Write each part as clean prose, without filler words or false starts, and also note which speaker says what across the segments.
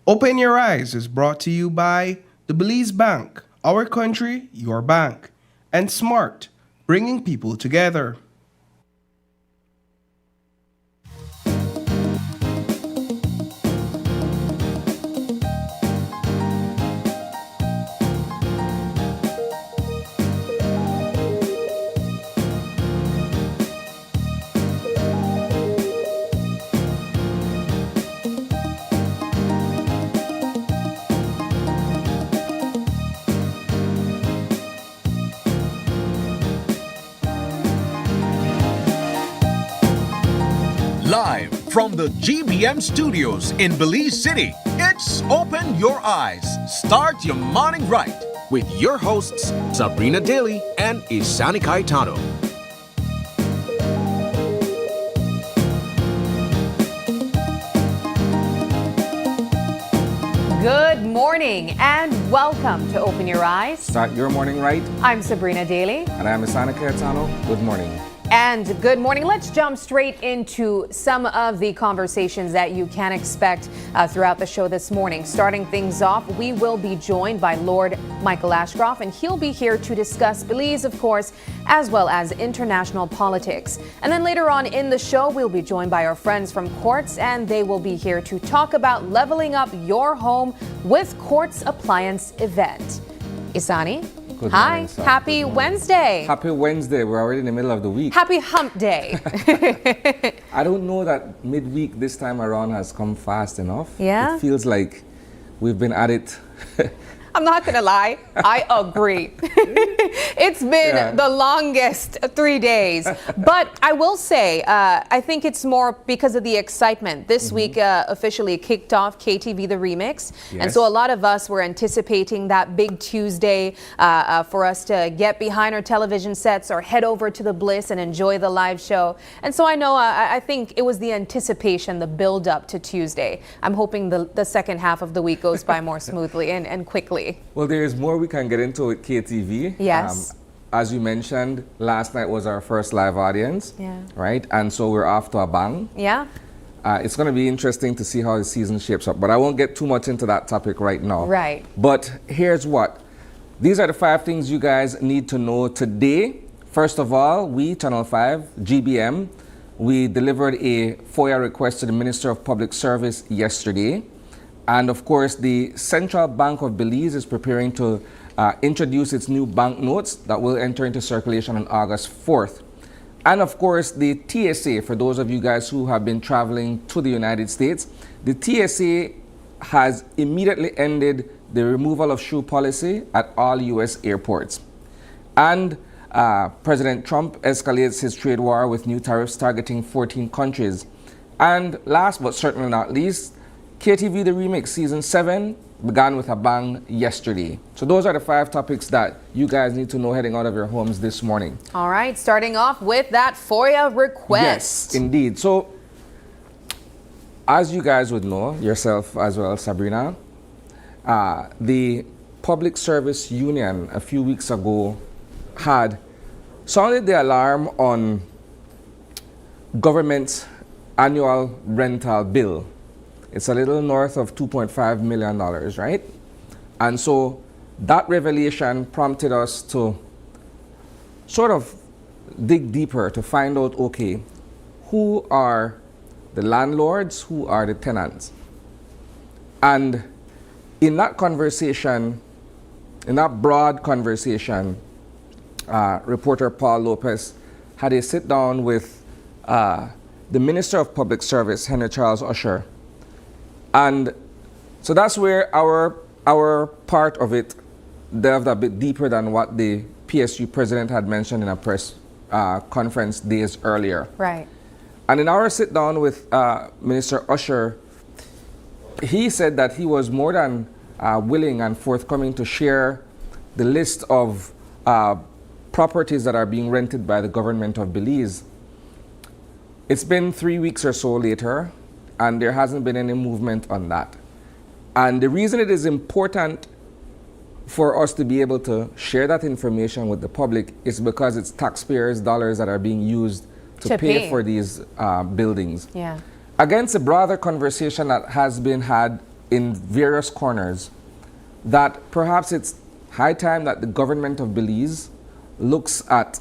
Speaker 1: Open Your Eyes is brought to you by the Belize Bank, our country, your bank, and Smart, bringing people together.
Speaker 2: Live from the GBM studios in Belize City, it's Open Your Eyes. Start your morning right with your hosts, Sabrina Daly and Isani Caetano.
Speaker 3: Good morning and welcome to Open Your Eyes.
Speaker 4: Start your morning right.
Speaker 3: I'm Sabrina Daly.
Speaker 4: And I'm Isani Caetano. Good morning.
Speaker 3: And good morning. Let's jump straight into some of the conversations that you can expect throughout the show this morning. Starting things off, we will be joined by Lord Michael Ashcroft, and he'll be here to discuss Belize, of course, as well as international politics. And then later on in the show, we'll be joined by our friends from Quartz, and they will be here to talk about leveling up your home with Quartz Appliance event. Isani?
Speaker 4: Good
Speaker 3: Hi,
Speaker 4: morning, sir.
Speaker 3: happy
Speaker 4: Good morning.
Speaker 3: Wednesday.
Speaker 4: Happy Wednesday. We're already in the middle of the week.
Speaker 3: Happy hump day.
Speaker 4: I don't know that midweek this time around has come fast enough.
Speaker 3: Yeah?
Speaker 4: It feels like we've been at it.
Speaker 3: I'm not going to lie. I agree. It's been the longest 3 days. But I will say, I think it's more because of the excitement. This week officially kicked off KTV The Remix.
Speaker 4: Yes.
Speaker 3: And so a lot of us were anticipating that big Tuesday for us to get behind our television sets or head over to the Bliss and enjoy the live show. And so I know, I think it was the anticipation, the build up to Tuesday. I'm hoping the second half of the week goes by more smoothly and quickly.
Speaker 4: Well, there is more we can get into with KTV.
Speaker 3: Yes.
Speaker 4: As you mentioned, last night was our first live audience.
Speaker 3: Yeah.
Speaker 4: Right? And so we're off to a bang.
Speaker 3: Yeah.
Speaker 4: It's going to be interesting to see how the season shapes up, but I won't get too much into that topic right now.
Speaker 3: Right.
Speaker 4: But here's what. These are the 5 things you guys need to know today. First of all, we, Channel 5, GBM, we delivered a FOIA request to the Minister of Public Service yesterday. And of course, the Central Bank of Belize is preparing to introduce its new banknotes that will enter into circulation on August 4th. And of course, the TSA, for those of you guys who have been traveling to the United States, the TSA has immediately ended the removal of shoe policy at all U.S. airports. And President Trump escalates his trade war with new tariffs targeting 14 countries. And last but certainly not least, KTV The Remix Season 7 began with a bang yesterday. So those are the 5 topics that you guys need to know heading out of your homes this morning.
Speaker 3: All right, starting off with that FOIA request.
Speaker 4: Yes, indeed. So, as you guys would know, yourself as well, Sabrina, the Public Service Union a few weeks ago had sounded the alarm on government's annual rental bill. It's a little north of $2.5 million, right? And so that revelation prompted us to sort of dig deeper to find out, okay, who are the landlords, who are the tenants? And in that conversation, in that broad conversation, reporter Paul Lopez had a sit down with the Minister of Public Service, Henry Charles Usher. And so that's where our part of it delved a bit deeper than what the PSU president had mentioned in a press conference days earlier.
Speaker 3: Right.
Speaker 4: And in our sit down with Minister Usher, he said that he was more than willing and forthcoming to share the list of properties that are being rented by the government of Belize. It's been 3 weeks or so later, and there hasn't been any movement on that. And the reason it is important for us to be able to share that information with the public is because it's taxpayers' dollars that are being used to pay for these buildings.
Speaker 3: Yeah.
Speaker 4: Against a broader conversation that has been had in various corners that perhaps it's high time that the government of Belize looks at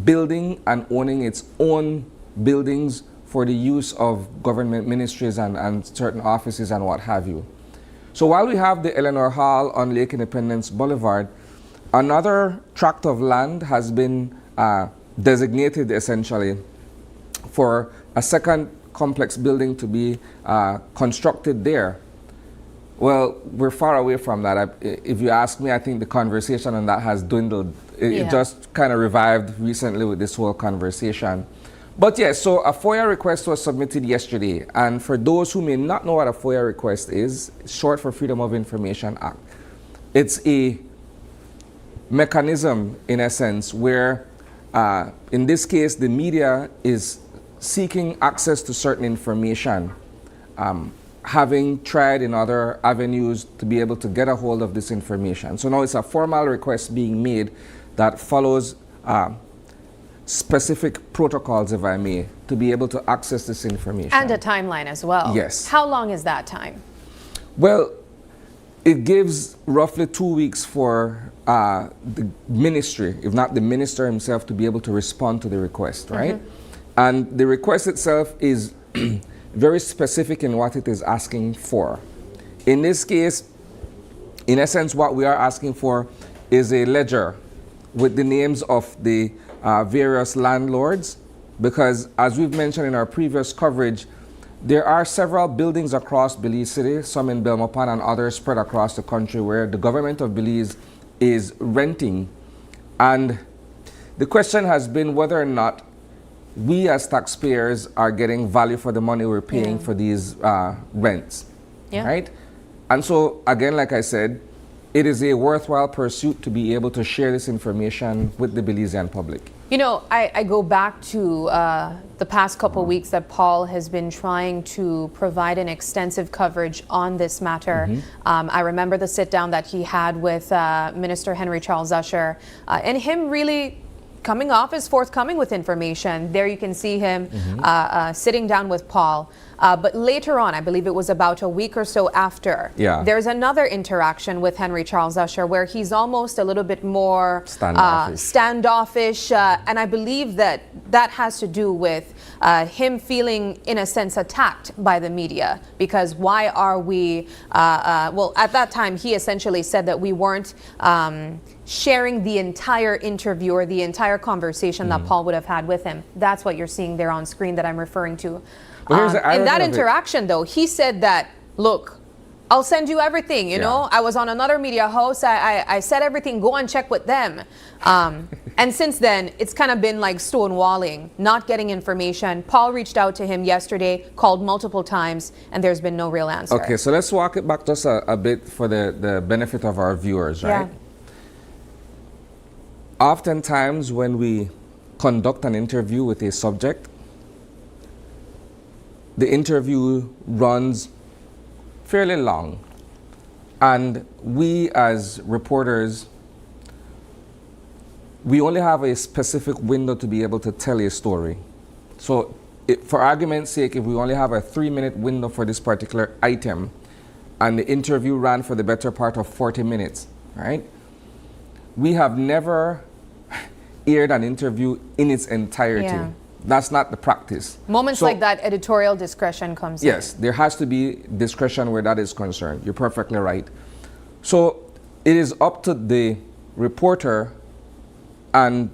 Speaker 4: building and owning its own buildings for the use of government ministries and certain offices and what have you. So while we have the Eleanor Hall on Lake Independence Boulevard, another tract of land has been designated essentially for a second complex building to be constructed there. Well, we're far away from that. If you ask me, I think the conversation on that has dwindled. It just kind of revived recently with this whole conversation. But yes, so a FOIA request was submitted yesterday. And for those who may not know what a FOIA request is, it's short for Freedom of Information Act. It's a mechanism, in essence, where in this case, the media is seeking access to certain information, having tried in other avenues to be able to get a hold of this information. So now it's a formal request being made that follows specific protocols, if I may, to be able to access this information.
Speaker 3: And a timeline as well.
Speaker 4: Yes.
Speaker 3: How long is that time?
Speaker 4: Well, it gives roughly 2 weeks for the ministry, if not the minister himself, to be able to respond to the request, right? And the request itself is very specific in what it is asking for. In this case, in essence, what we are asking for is a ledger with the names of the various landlords, because as we've mentioned in our previous coverage, there are several buildings across Belize City, some in Belmopan and others spread across the country, where the government of Belize is renting. And the question has been whether or not we as taxpayers are getting value for the money we're paying for these rents, right? And so, again, like I said, it is a worthwhile pursuit to be able to share this information with the Belizean public.
Speaker 3: You know, I go back to the past couple weeks that Paul has been trying to provide an extensive coverage on this matter. I remember the sit down that he had with Minister Henry Charles Usher, and him really coming off as forthcoming with information. There you can see him sitting down with Paul. But later on, I believe it was about a week or so after, there's another interaction with Henry Charles Usher where he's almost a little bit more standoffish. And I believe that that has to do with him feeling, in a sense, attacked by the media. Because why are we, well, at that time, he essentially said that we weren't sharing the entire interview or the entire conversation that Paul would have had with him. That's what you're seeing there on screen that I'm referring to. In that interaction, though, he said that, look, I'll send you everything, you know. I was on another media host. I said everything, go and check with them. And since then, it's kind of been like stonewalling, not getting information. Paul reached out to him yesterday, called multiple times, and there's been no real answer.
Speaker 4: Okay, so let's walk it back just a bit for the benefit of our viewers, right? Oftentimes when we conduct an interview with a subject, the interview runs fairly long, and we as reporters, we only have a specific window to be able to tell a story. So for argument's sake, if we only have a 3-minute window for this particular item and the interview ran for the better part of 40 minutes, right? We have never aired an interview in its entirety. That's not the practice.
Speaker 3: Moments like that, editorial discretion comes in.
Speaker 4: Yes, there has to be discretion where that is concerned. You're perfectly right. So it is up to the reporter, and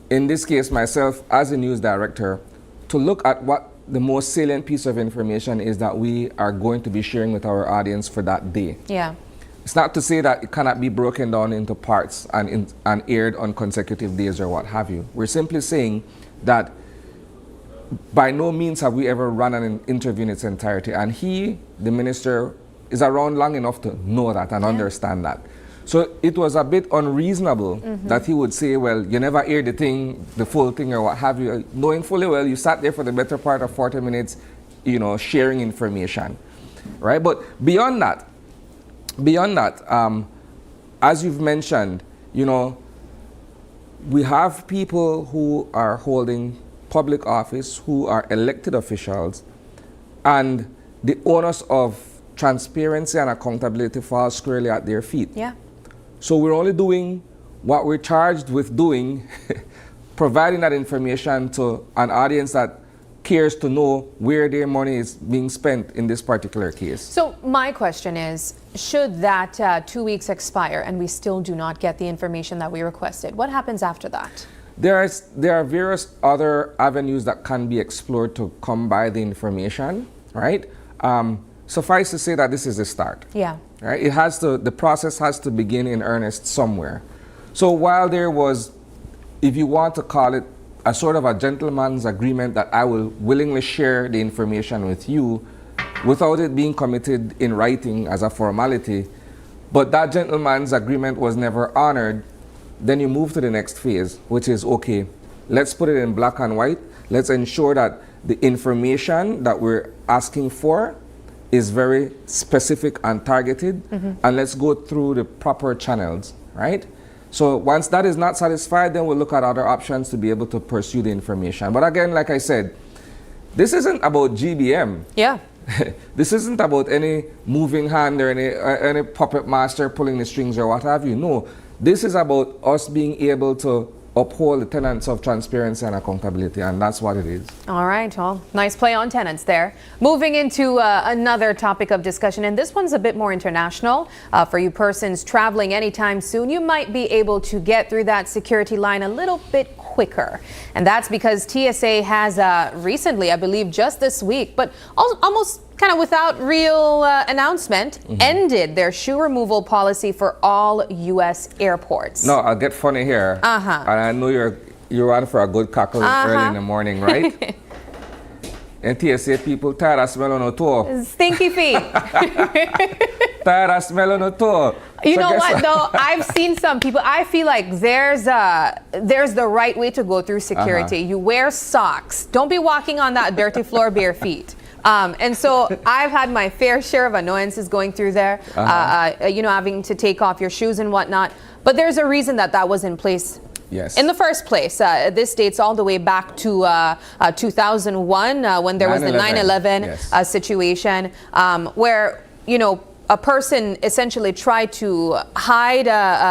Speaker 4: in this case myself as a news director, to look at what the most salient piece of information is that we are going to be sharing with our audience for that day. It's not to say that it cannot be broken down into parts and aired on consecutive days or what have you. We're simply saying that by no means have we ever run an interview in its entirety. And he, the minister, is around long enough to know that and understand that. So it was a bit unreasonable that he would say, well, you never aired the thing, the full thing or what have you, knowing fully well you sat there for the better part of 40 minutes, you know, sharing information, right? But beyond that, as you've mentioned, you know, we have people who are holding public office, who are elected officials, and the onus of transparency and accountability falls squarely at their feet.
Speaker 3: Yeah.
Speaker 4: So we're only doing what we're charged with doing, providing that information to an audience that cares to know where their money is being spent in this particular case.
Speaker 3: So my question is, should that 2 weeks expire and we still do not get the information that we requested, what happens after that?
Speaker 4: There are various other avenues that can be explored to come by the information, right? Suffice to say that this is a start.
Speaker 3: Yeah.
Speaker 4: Right? The process has to begin in earnest somewhere. So while there was, if you want to call it, a sort of a gentleman's agreement that I will willingly share the information with you without it being committed in writing as a formality, but that gentleman's agreement was never honored, then you move to the next phase, which is, okay, let's put it in black and white. Let's ensure that the information that we're asking for is very specific and targeted, and let's go through the proper channels, right? So once that is not satisfied, then we'll look at other options to be able to pursue the information. But again, like I said, this isn't about GBM.
Speaker 3: Yeah.
Speaker 4: This isn't about any moving hand or any puppet master pulling the strings or what have you. No, this is about us being able to uphold the tenets of transparency and accountability, and that's what it is.
Speaker 3: All right, well, nice play on tenants there. Moving into another topic of discussion, and this one's a bit more international. For you persons traveling anytime soon, you might be able to get through that security line a little bit quicker. And that's because TSA has recently, I believe just this week, but almost kind of without real announcement, ended their shoe removal policy for all U.S. airports.
Speaker 4: No, I'll get funny here. And I know you're on for a good cackle early in the morning, right? And TSA people tired of smelling no toe.
Speaker 3: Stinky feet.
Speaker 4: Tired of smelling no toe.
Speaker 3: You know what though? I've seen some people. I feel like there's the right way to go through security. You wear socks. Don't be walking on that dirty floor bare feet. And so I've had my fair share of annoyances going through there, you know, having to take off your shoes and whatnot. But there's a reason that was in place.
Speaker 4: Yes.
Speaker 3: In the first place, this dates all the way back to 2001 when there was the 9/11 situation where, you know, a person essentially tried to hide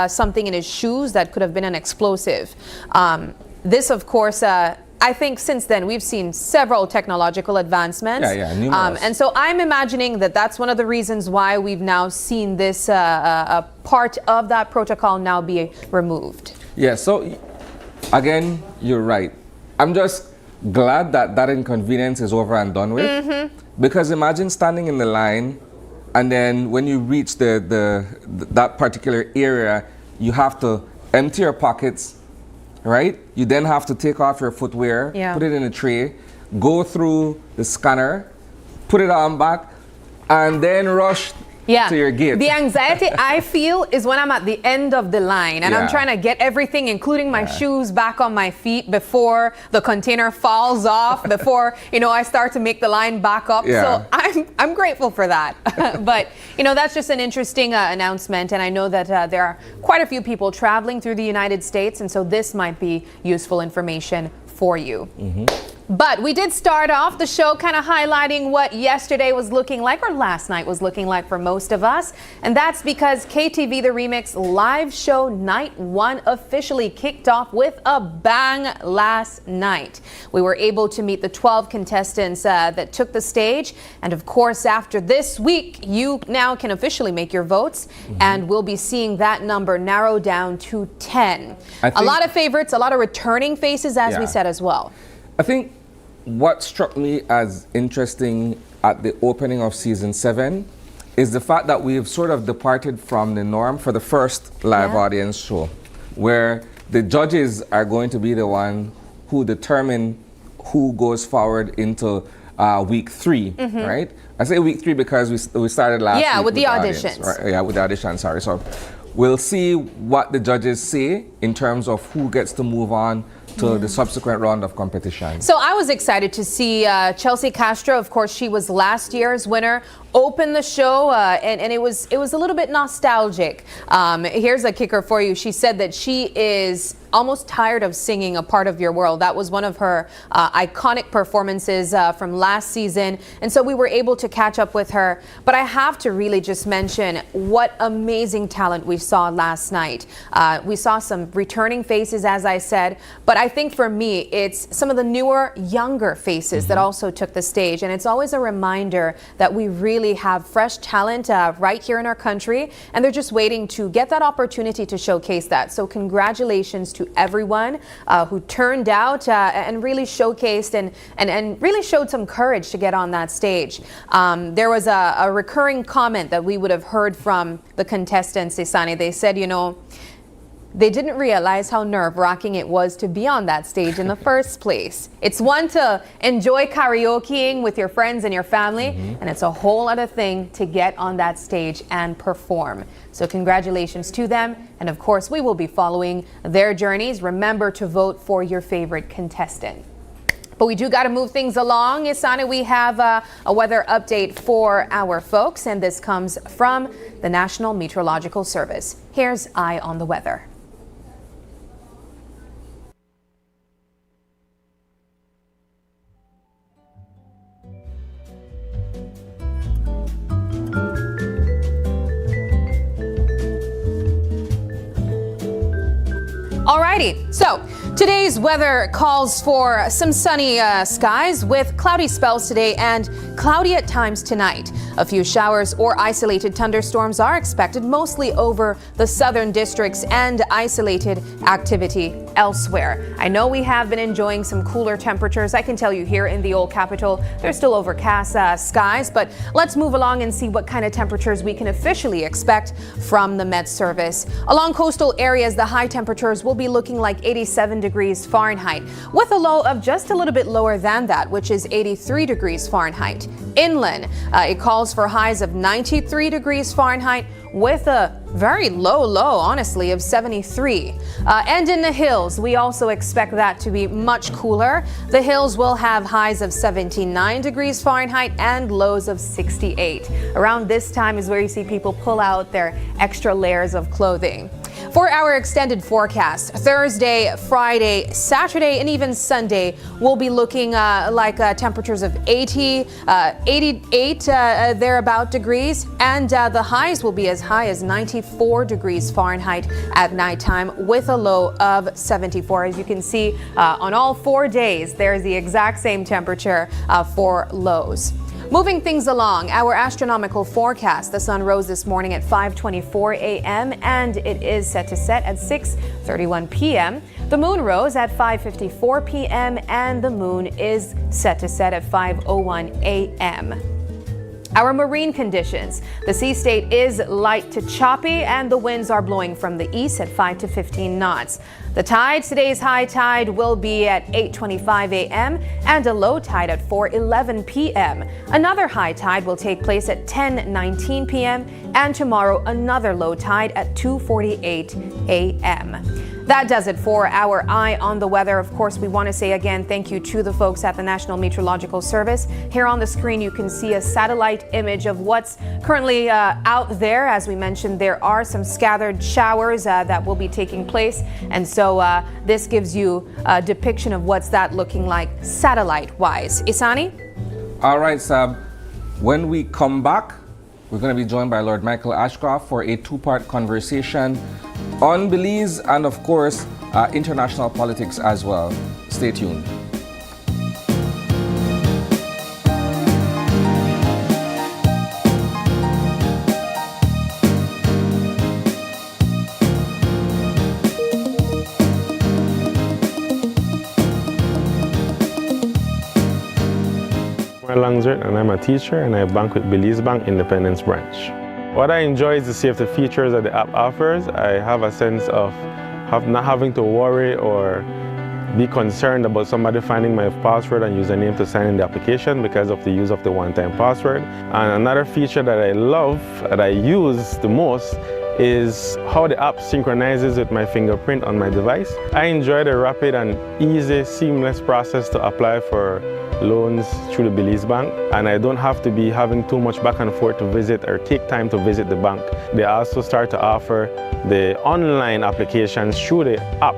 Speaker 3: something in his shoes that could have been an explosive. This, of course, I think since then we've seen several technological advancements.
Speaker 4: Numerous.
Speaker 3: And so I'm imagining that that's one of the reasons why we've now seen this part of that protocol now be removed.
Speaker 4: Yeah, so again, you're right. I'm just glad that inconvenience is over and done with. Because imagine standing in the line, and then when you reach that particular area, you have to empty your pockets, right? You then have to take off your footwear, put it in a tray, go through the scanner, put it on back, and then rush to your gate.
Speaker 3: The anxiety I feel is when I'm at the end of the line and I'm trying to get everything, including my shoes, back on my feet before the container falls off, before, you know, I start to make the line back up. So I'm grateful for that. But, you know, that's just an interesting announcement. And I know that there are quite a few people traveling through the United States. And so this might be useful information for you. But we did start off the show kind of highlighting what yesterday was looking like, or last night was looking like for most of us. And that's because KTV The Remix live show night 1 officially kicked off with a bang last night. We were able to meet the 12 contestants that took the stage. And of course, after this week, you now can officially make your votes. And we'll be seeing that number narrow down to 10. A lot of favorites, a lot of returning faces, as we said as well.
Speaker 4: I think what struck me as interesting at the opening of season 7 is the fact that we've sort of departed from the norm for the first live audience show, where the judges are going to be the one who determine who goes forward into week 3, right? I say week 3 because we started last week
Speaker 3: with the auditions.
Speaker 4: Right? Yeah, with the auditions, sorry. So we'll see what the judges say in terms of who gets to move on to the subsequent round of competition.
Speaker 3: So I was excited to see Chelsea Castro. Of course, she was last year's winner. Open the show, and it was a little bit nostalgic. Here's a kicker for you. She said that she is almost tired of singing A Part of Your World. That was one of her iconic performances from last season, and so we were able to catch up with her. But I have to really just mention what amazing talent we saw last night. We saw some returning faces, as I said, but I think for me, it's some of the newer, younger faces that also took the stage, and it's always a reminder that we really have fresh talent right here in our country, and they're just waiting to get that opportunity to showcase that. So congratulations to everyone who turned out and really showcased and really showed some courage to get on that stage. There was a recurring comment that we would have heard from the contestants, Isani. They said, you know, they didn't realize how nerve-wracking it was to be on that stage in the first place. It's one to enjoy karaokeing with your friends and your family, and it's a whole other thing to get on that stage and perform. So congratulations to them, and of course we will be following their journeys. Remember to vote for your favorite contestant. But we do got to move things along. Isani, we have a weather update for our folks, and this comes from the National Meteorological Service. Here's Eye on the Weather. Alrighty, so today's weather calls for some sunny skies with cloudy spells today and cloudy at times tonight. A few showers or isolated thunderstorms are expected mostly over the southern districts and isolated activity elsewhere. I know we have been enjoying some cooler temperatures. I can tell you here in the old capital, there's still overcast skies, but let's move along and see what kind of temperatures we can officially expect from the Met Service. Along coastal areas, the high temperatures will be looking like 87 degrees Fahrenheit, with a low of just a little bit lower than that, which is 83 degrees Fahrenheit. Inland, it calls for highs of 93 degrees Fahrenheit, with a very low, honestly, of 73. And in the hills, we also expect that to be much cooler. The hills will have highs of 79 degrees Fahrenheit and lows of 68. Around this time is where you see people pull out their extra layers of clothing. For our extended forecast, Thursday, Friday, Saturday, and even Sunday, we'll be looking like temperatures of 80, 88 thereabout degrees, and the highs will be as high as 94 degrees Fahrenheit at nighttime, with a low of 74. As you can see, on all 4 days, there's the exact same temperature for lows. Moving things along, our astronomical forecast. The sun rose this morning at 5:24 a.m. and it is set to set at 6:31 p.m. The moon rose at 5:54 p.m. and the moon is set to set at 5:01 a.m. Our marine conditions. The sea state is light to choppy and the winds are blowing from the east at 5 to 15 knots. The tide, today's high tide will be at 8:25 a.m. and a low tide at 4:11 p.m. Another high tide will take place at 10:19 p.m. and tomorrow another low tide at 2:48 a.m. That does it for our Eye on the Weather. Of course, we want to say again thank you to the folks at the National Meteorological Service. Here on the screen, you can see a satellite image of what's currently out there. As we mentioned, there are some scattered showers that will be taking place. And so this gives you a depiction of what's that looking like satellite-wise. Isani?
Speaker 4: All right, Sab. When we come back, we're going to be joined by Lord Michael Ashcroft for a two-part conversation on Belize and, of course, international politics as well. Stay tuned.
Speaker 5: I'm Langsert and I'm a teacher and I bank with Belize Bank Independence Branch. What I enjoy is the safety features that the app offers. I have a sense of not having to worry or be concerned about somebody finding my password and username to sign in the application because of the use of the one-time password. And another feature that I love, that I use the most, is how the app synchronizes with my fingerprint on my device. I enjoy the rapid and easy, seamless process to apply for loans through the Belize Bank, and I don't have to be having too much back and forth to visit or take time to visit the bank. They also start to offer the online applications through the app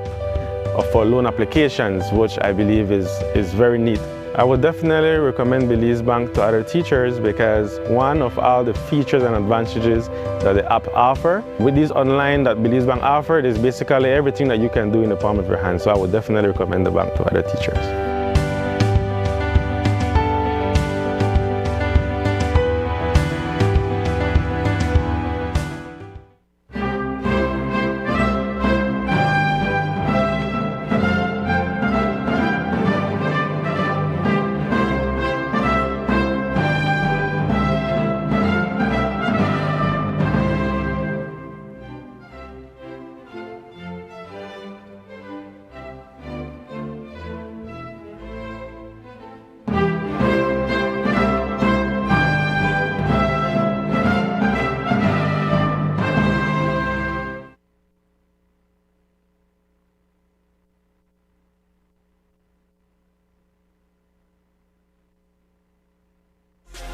Speaker 5: for loan applications, which I believe is very neat. I would definitely recommend Belize Bank to other teachers because one of all the features and advantages that the app offer, with these online that Belize Bank offered, is basically everything that you can do in the palm of your hand. So I would definitely recommend the bank to other teachers.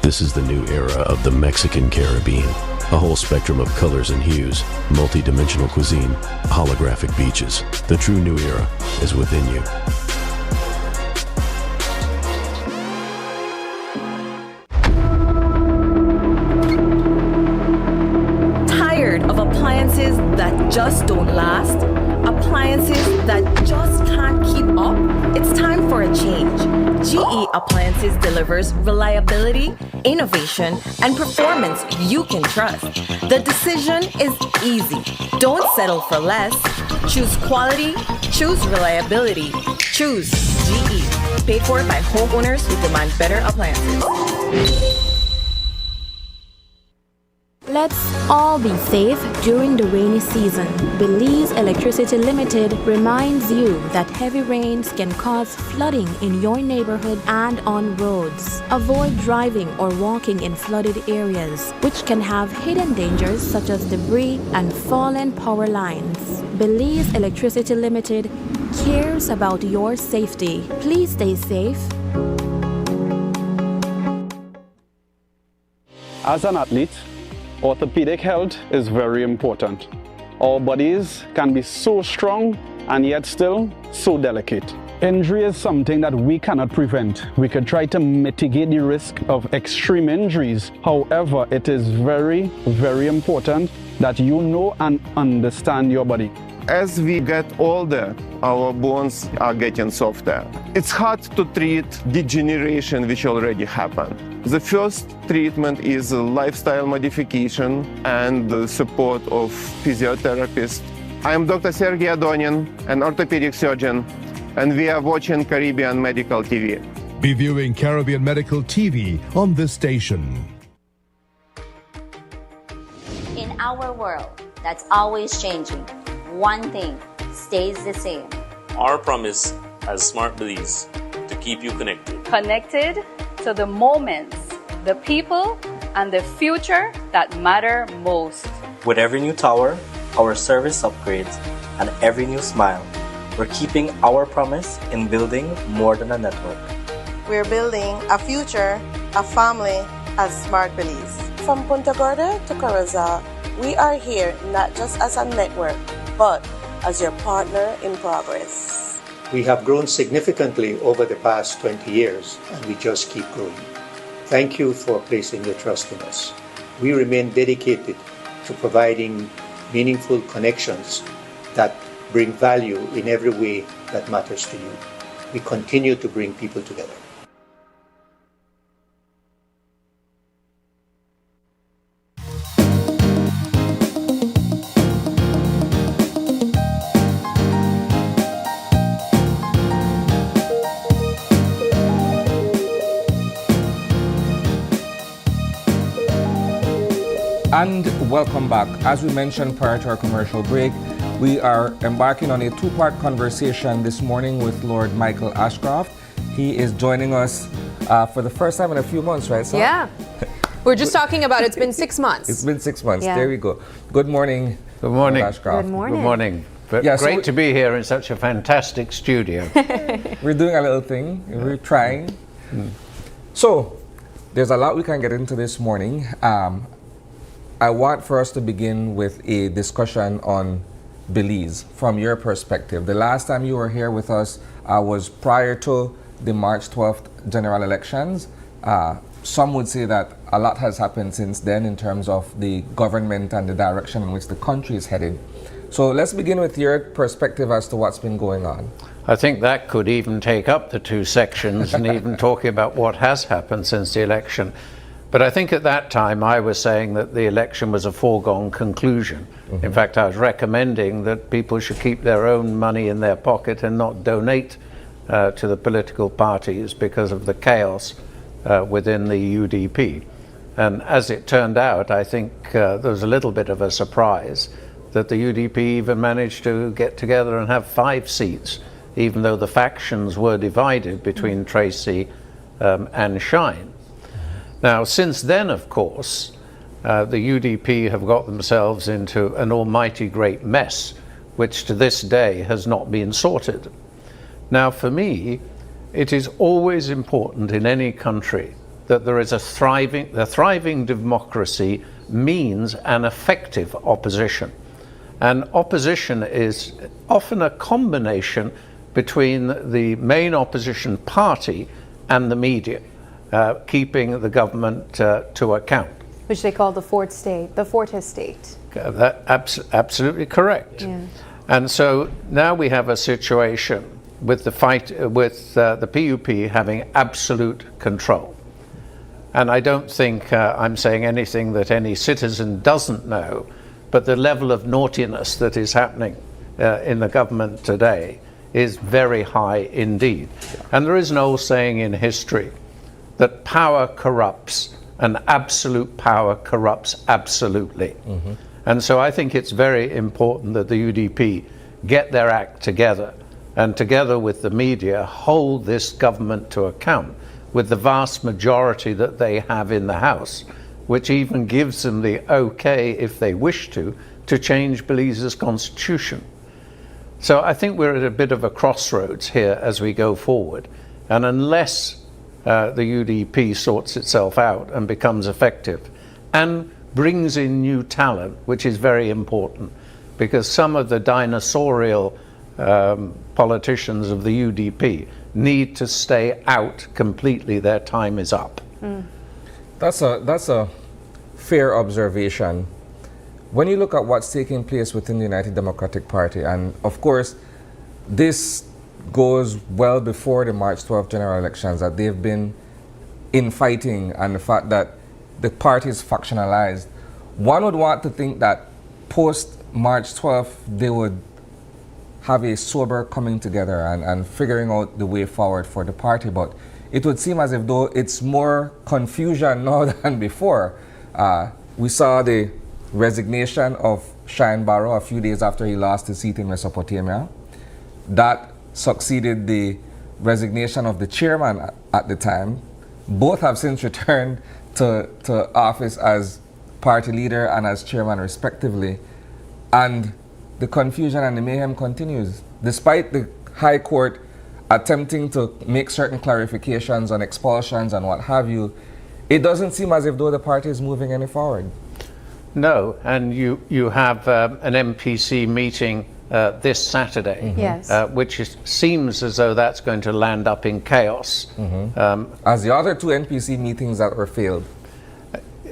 Speaker 6: This is the new era of the Mexican Caribbean. A whole spectrum of colors and hues, multi-dimensional cuisine, holographic beaches. The true new era is within you.
Speaker 7: Tired of appliances that just don't last? Appliances that just can't keep up? It's time for a change. GE Appliances delivers reliability, innovation, and performance you can trust. The decision is easy. Don't settle for less. Choose quality, choose reliability, choose GE. Paid for by homeowners who demand better appliances.
Speaker 8: Let's all be safe during the rainy season. Belize Electricity Limited reminds you that heavy rains can cause flooding in your neighborhood and on roads. Avoid driving or walking in flooded areas, which can have hidden dangers such as debris and fallen power lines. Belize Electricity Limited cares about your safety. Please stay safe.
Speaker 9: As an athlete, orthopedic health is very important. Our bodies can be so strong and yet still so delicate. Injury is something that we cannot prevent. We could try to mitigate the risk of extreme injuries. However, it is very, very important that you know and understand your body.
Speaker 10: As we get older, our bones are getting softer. It's hard to treat degeneration which already happened. The first treatment is a lifestyle modification and the support of physiotherapists. I'm Dr. Sergey Adonin, an orthopedic surgeon, and we are watching Caribbean Medical TV.
Speaker 11: Be viewing Caribbean Medical TV on this station.
Speaker 12: In our world that's always changing, one thing stays the same.
Speaker 13: Our promise as Smart Belize to keep you connected.
Speaker 14: Connected to the moments, the people, and the future that matter most.
Speaker 15: With every new tower, our service upgrades, and every new smile, we're keeping our promise in building more than a network.
Speaker 16: We're building a future, a family as Smart Belize. From Punta Gorda to Corozal, we are here not just as a network, but as your partner in progress.
Speaker 17: We have grown significantly over the past 20 years, and we just keep growing. Thank you for placing your trust in us. We remain dedicated to providing meaningful connections that bring value in every way that matters to you. We continue to bring people together.
Speaker 4: And welcome back. As we mentioned prior to our commercial break, we are embarking on a two-part conversation this morning with Lord Michael Ashcroft. He is joining us for the first time in a few months, right, sir?
Speaker 3: Yeah. We're just talking about it's been 6 months.
Speaker 4: It's been 6 months.
Speaker 3: Yeah.
Speaker 4: There we go. Good morning.
Speaker 18: Good morning.
Speaker 4: Lord Ashcroft.
Speaker 3: Good morning.
Speaker 18: Good morning. But
Speaker 4: Yeah, so
Speaker 18: great to be here in such a fantastic studio.
Speaker 4: We're doing a little thing. We're trying. So, there's a lot we can get into this morning. I want for us to begin with a discussion on Belize from your perspective. The last time you were here with us was prior to the March 12th general elections. Some would say that a lot has happened since then in terms of the government and the direction in which the country is headed. So let's begin with your perspective as to what's been going on.
Speaker 18: I think that could even take up the two sections and even talking about what has happened since the election. But I think at that time I was saying that the election was a foregone conclusion. In fact, I was recommending that people should keep their own money in their pocket and not donate to the political parties because of the chaos within the UDP. And as it turned out, I think there was a little bit of a surprise that the UDP even managed to get together and have 5 seats, even though the factions were divided between Tracy and Shine. Now, since then, of course, the UDP have got themselves into an almighty great mess, which to this day has not been sorted. Now, for me, it is always important in any country that there is a thriving democracy means an effective opposition. And opposition is often a combination between the main opposition party and the media, keeping the government to account.
Speaker 3: Which they call the fourth estate.
Speaker 18: Absolutely correct.
Speaker 3: Yeah.
Speaker 18: And so now we have a situation with the PUP having absolute control. And I don't think I'm saying anything that any citizen doesn't know, but the level of naughtiness that is happening in the government today is very high indeed. And there is an old saying in history that power corrupts and absolute power corrupts absolutely. And so I think it's very important that the UDP get their act together and together with the media hold this government to account with the vast majority that they have in the House, which even gives them the okay, if they wish to change Belize's constitution. So I think we're at a bit of a crossroads here as we go forward. And unless the UDP sorts itself out and becomes effective and brings in new talent, which is very important, because some of the dinosaurial politicians of the UDP need to stay out completely. Their time is up.
Speaker 4: That's a fair observation. When you look at what's taking place within the United Democratic Party, and of course, this goes well before the March 12th general elections, that they've been infighting, and the fact that the party is factionalized. One would want to think that post March 12th, they would have a sober coming together and figuring out the way forward for the party. But it would seem as if though it's more confusion now than before. We saw the resignation of Shine Barrow a few days after he lost his seat in Mesopotamia. That succeeded the resignation of the chairman at the time. Both have since returned to office as party leader and as chairman respectively. And the confusion and the mayhem continues. Despite the High Court attempting to make certain clarifications on expulsions and what have you, it doesn't seem as if though the party is moving any forward.
Speaker 18: No, and you have an MPC meeting this Saturday,
Speaker 3: Yes.
Speaker 18: which seems as though that's going to land up in chaos.
Speaker 4: As the other 2 NPC meetings that were failed.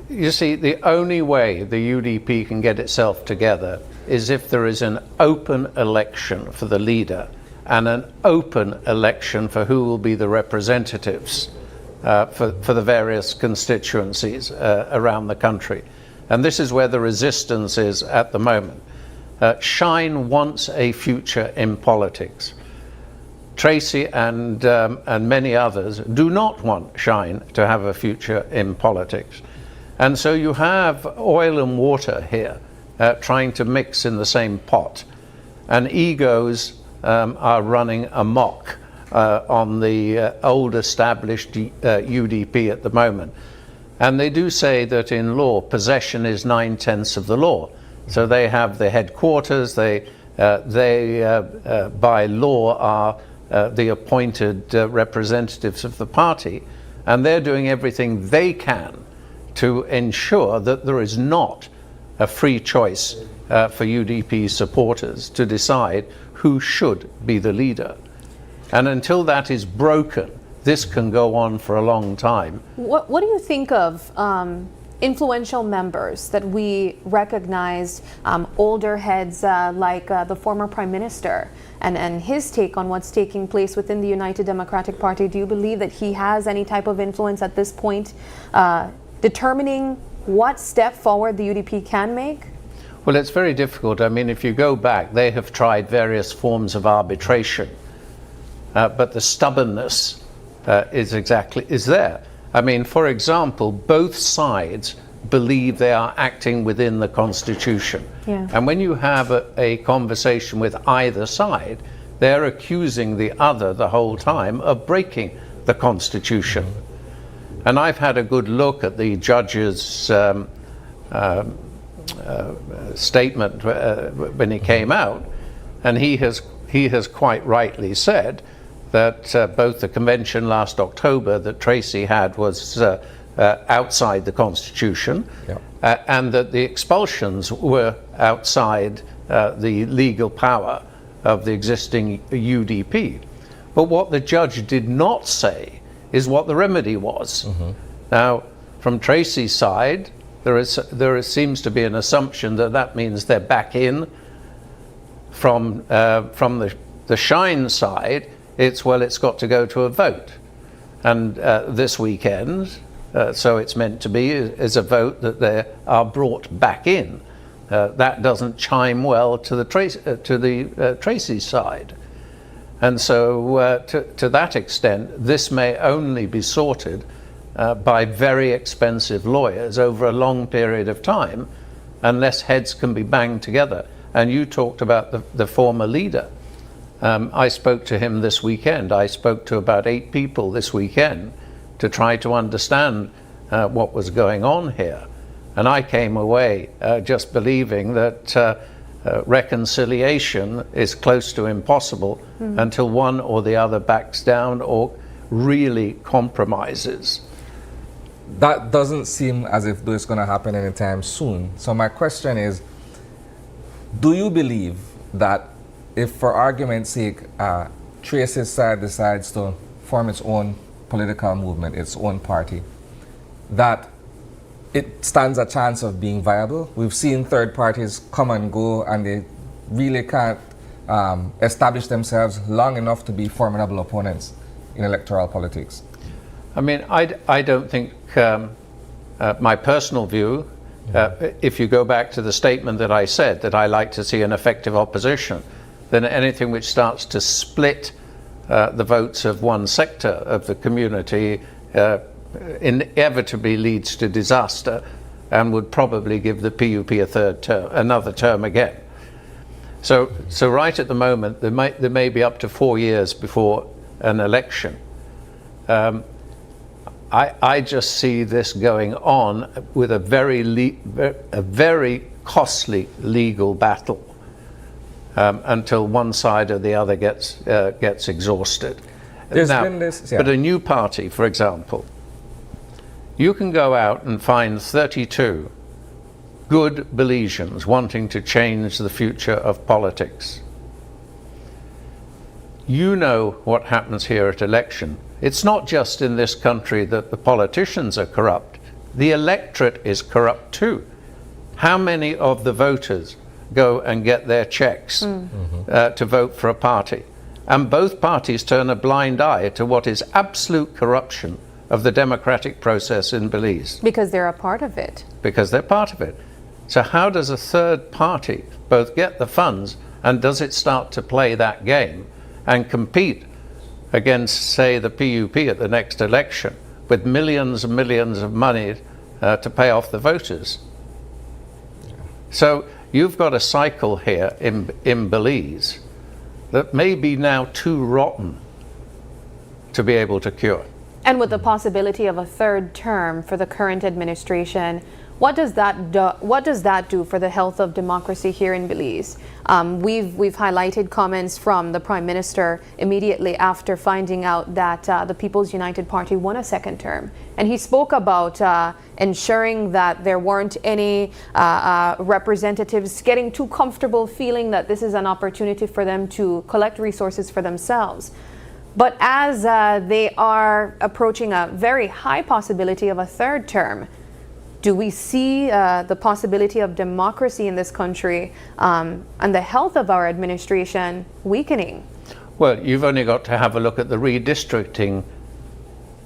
Speaker 18: You see, the only way the UDP can get itself together is if there is an open election for the leader and an open election for who will be the representatives for the various constituencies around the country. And this is where the resistance is at the moment. Shine wants a future in politics. Tracy and many others do not want Shine to have a future in politics. And so you have oil and water here trying to mix in the same pot. And egos are running amok on the old established UDP at the moment. And they do say that in law, possession is 9/10 of the law. So they have the headquarters, they by law are the appointed representatives of the party, and they're doing everything they can to ensure that there is not a free choice for UDP supporters to decide who should be the leader. And until that is broken, this can go on for a long time.
Speaker 3: What do you think of influential members that we recognized, older heads like the former Prime Minister and his take on what's taking place within the United Democratic Party? Do you believe that he has any type of influence at this point determining what step forward the UDP can make?
Speaker 18: Well, it's very difficult. I mean, if you go back, they have tried various forms of arbitration, but the stubbornness is there. I mean, for example, both sides believe they are acting within the Constitution.
Speaker 3: Yeah.
Speaker 18: And when you have a conversation with either side, they're accusing the other the whole time of breaking the Constitution. And I've had a good look at the judge's statement when he came out, and he has quite rightly said that both the convention last October that Tracy had was outside the Constitution, and that the expulsions were outside the legal power of the existing UDP. But what the judge did not say is what the remedy was. Now, from Tracy's side, there seems to be an assumption that that means they're back in. From the Shine side, it's got to go to a vote. And this weekend, so it's meant to be, is a vote that they are brought back in. That doesn't chime well to the Tracy side. And so to that extent, this may only be sorted by very expensive lawyers over a long period of time, unless heads can be banged together. And you talked about the former leader. I spoke to him this weekend. I spoke to about 8 people this weekend to try to understand what was going on here. And I came away just believing that reconciliation is close to impossible until one or the other backs down or really compromises.
Speaker 4: That doesn't seem as if it's going to happen anytime soon. So my question is, do you believe that if, for argument's sake, Tracy's side decides to form its own political movement, its own party, that it stands a chance of being viable? We've seen third parties come and go, and they really can't establish themselves long enough to be formidable opponents in electoral politics.
Speaker 18: I mean, I don't think, my personal view, if you go back to the statement that I said, that I like to see an effective opposition, then anything which starts to split the votes of one sector of the community inevitably leads to disaster and would probably give the PUP another term again. So right at the moment, there may be up to 4 years before an election. I just see this going on with a very costly legal battle until one side or the other gets exhausted.
Speaker 4: There's
Speaker 18: now,
Speaker 4: been this,
Speaker 18: but a new party, for example, you can go out and find 32 good Belizeans wanting to change the future of politics. You know what happens here at election. It's not just in this country that the politicians are corrupt. The electorate is corrupt too. How many of the voters go and get their checks to vote for a party? And both parties turn a blind eye to what is absolute corruption of the democratic process in Belize.
Speaker 3: Because they're a part of it.
Speaker 18: Because they're part of it. So how does a third party both get the funds, and does it start to play that game and compete against, say, the PUP at the next election with millions and millions of money to pay off the voters? So you've got a cycle here in Belize that may be now too rotten to be able to cure.
Speaker 3: And with the possibility of a third term for the current administration, what does that do for the health of democracy here in Belize? We've highlighted comments from the Prime Minister immediately after finding out that the People's United Party won a second term. And he spoke about ensuring that there weren't any representatives getting too comfortable feeling that this is an opportunity for them to collect resources for themselves. But as they are approaching a very high possibility of a third term, do we see the possibility of democracy in this country and the health of our administration weakening?
Speaker 18: Well, you've only got to have a look at the redistricting.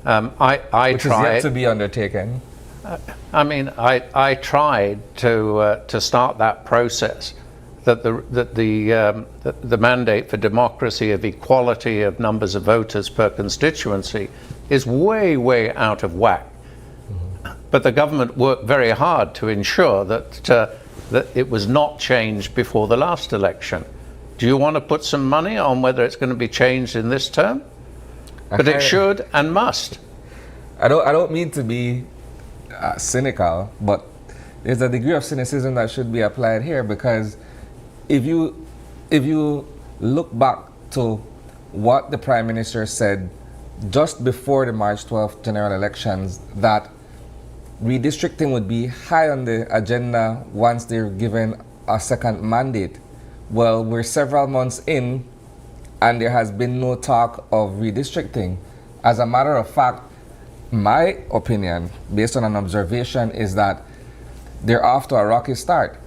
Speaker 4: Which is yet to be undertaken.
Speaker 18: I tried to start that process. That the mandate for democracy of equality of numbers of voters per constituency is way out of whack. But the government worked very hard to ensure that it was not changed before the last election. Do you want to put some money on whether it's going to be changed in this term? But it should and must.
Speaker 4: I don't mean to be cynical, but there's a degree of cynicism that should be applied here, because if you look back to what the Prime Minister said just before the March 12th general elections, that redistricting would be high on the agenda once they're given a second mandate. Well, we're several months in and there has been no talk of redistricting. As a matter of fact, my opinion, based on an observation, is that they're off to a rocky start.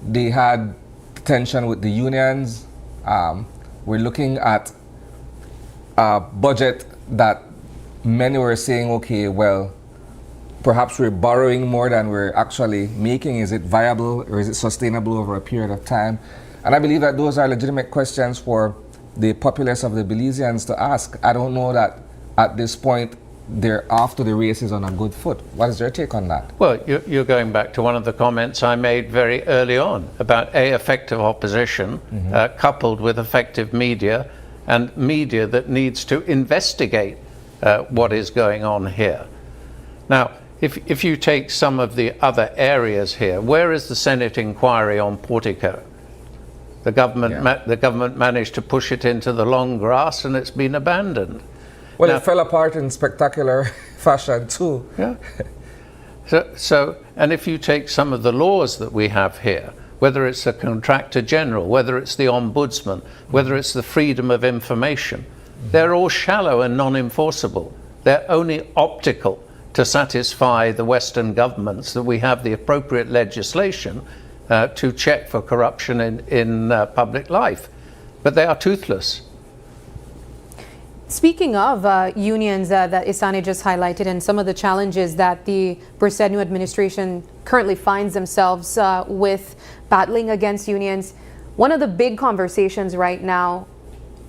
Speaker 4: They had tension with the unions. We're looking at a budget that many were saying, okay, well, perhaps we're borrowing more than we're actually making. Is it viable or is it sustainable over a period of time? And I believe that those are legitimate questions for the populace of the Belizeans to ask. I don't know that at this point they're off to the races on a good foot. What is your take on that?
Speaker 18: Well, you're going back to one of the comments I made very early on about effective opposition coupled with effective media, and media that needs to investigate what is going on here. Now, if you take some of the other areas here, where is the Senate inquiry on Portico? The government managed to push it into the long grass and it's been abandoned.
Speaker 4: Well, it fell apart in spectacular fashion too.
Speaker 18: Yeah. And if you take some of the laws that we have here, whether it's the Contractor General, whether it's the Ombudsman, whether it's the freedom of information, they're all shallow and non-enforceable. They're only optical to satisfy the Western governments that we have the appropriate legislation to check for corruption in public life. But they are toothless.
Speaker 3: Speaking of unions that Isani just highlighted and some of the challenges that the Briceño administration currently finds themselves with battling against unions, one of the big conversations right now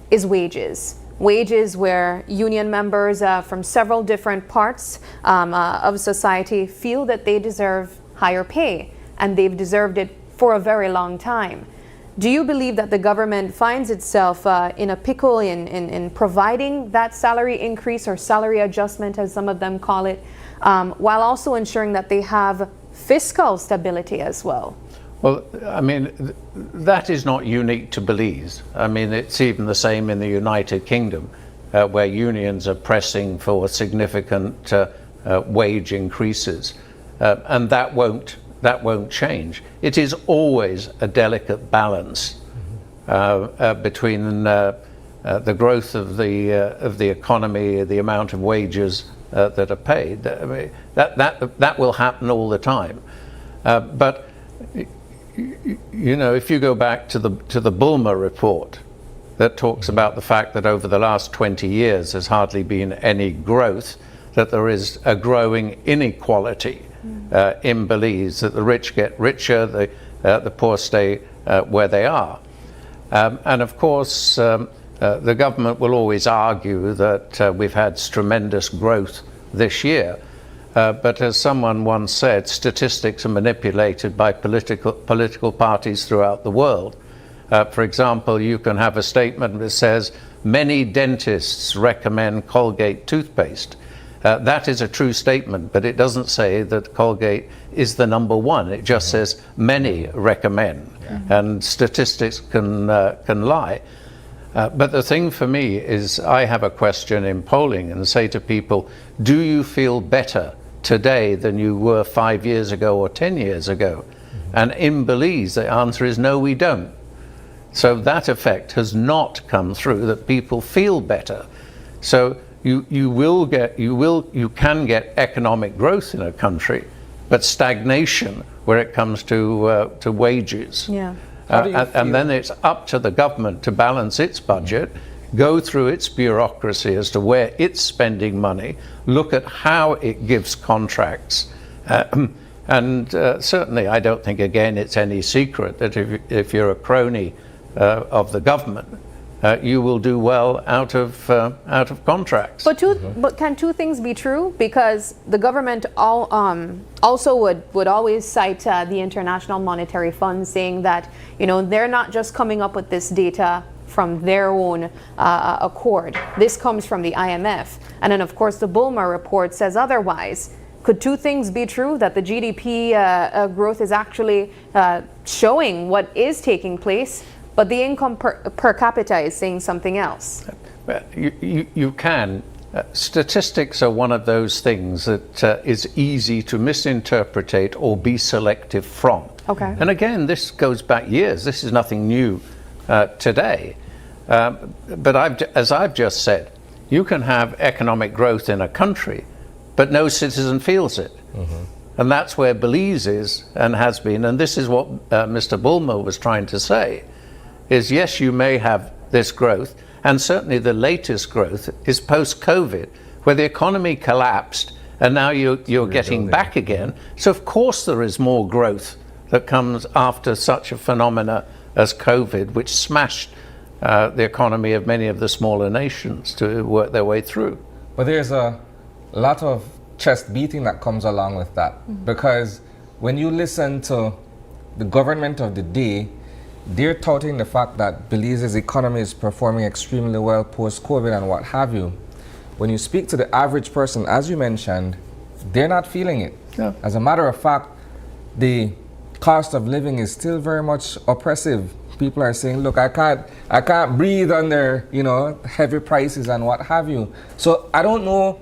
Speaker 3: is wages. Wages where union members from several different parts of society feel that they deserve higher pay, and they've deserved it for a very long time. Do you believe that the government finds itself in a pickle in providing that salary increase or salary adjustment, as some of them call it, while also ensuring that they have fiscal stability as well?
Speaker 18: Well, I mean, that is not unique to Belize. I mean, it's even the same in the United Kingdom, where unions are pressing for significant wage increases, and that won't change. It is always a delicate balance between the growth of the economy, the amount of wages that are paid. I mean, that will happen all the time, but. You know, if you go back to the Bulmer report that talks about the fact that over the last 20 years there's hardly been any growth, that there is a growing inequality in Belize, that the rich get richer, the poor stay where they are. And of course, the government will always argue that we've had tremendous growth this year. But as someone once said, statistics are manipulated by political parties throughout the world. For example, you can have a statement that says, many dentists recommend Colgate toothpaste. That is a true statement, but it doesn't say that Colgate is the number one. It just says many recommend, and statistics can lie. But the thing for me is, I have a question in polling and say to people, do you feel better today than you were 5 years ago or 10 years ago? And in Belize, the answer is no, we don't. So that effect has not come through, that people feel better. So you can get economic growth in a country, but stagnation where it comes to wages.
Speaker 3: Yeah.
Speaker 18: And then it's up to the government to balance its budget, go through its bureaucracy as to where it's spending money, look at how it gives contracts. And certainly I don't think, again, it's any secret that if you're a crony of the government, you will do well out of contracts.
Speaker 3: But can two things be true? Because the government also would always cite the International Monetary Fund, saying that they're not just coming up with this data from their own accord. This comes from the IMF, and then of course the Bulmer report says otherwise. Could two things be true, that the GDP growth is actually showing what is taking place, but the income per capita is saying something else?
Speaker 18: You can. Statistics are one of those things that is easy to misinterpret or be selective from.
Speaker 3: Okay.
Speaker 18: And again, this goes back years. This is nothing new today. But as I've just said, you can have economic growth in a country, but no citizen feels it. And that's where Belize is and has been. And this is what Mr. Bulmer was trying to say, is yes, you may have this growth, and certainly the latest growth is post-COVID, where the economy collapsed and now you're getting back again. So of course there is more growth that comes after such a phenomena as COVID, which smashed the economy of many of the smaller nations to work their way through.
Speaker 4: But there's a lot of chest beating that comes along with that, because when you listen to the government of the day, they're touting the fact that Belize's economy is performing extremely well post-COVID and what have you. When you speak to the average person, as you mentioned, they're not feeling it.
Speaker 18: Yeah.
Speaker 4: As a matter of fact, the cost of living is still very much oppressive. People are saying, look, I can't breathe under, heavy prices and what have you. So I don't know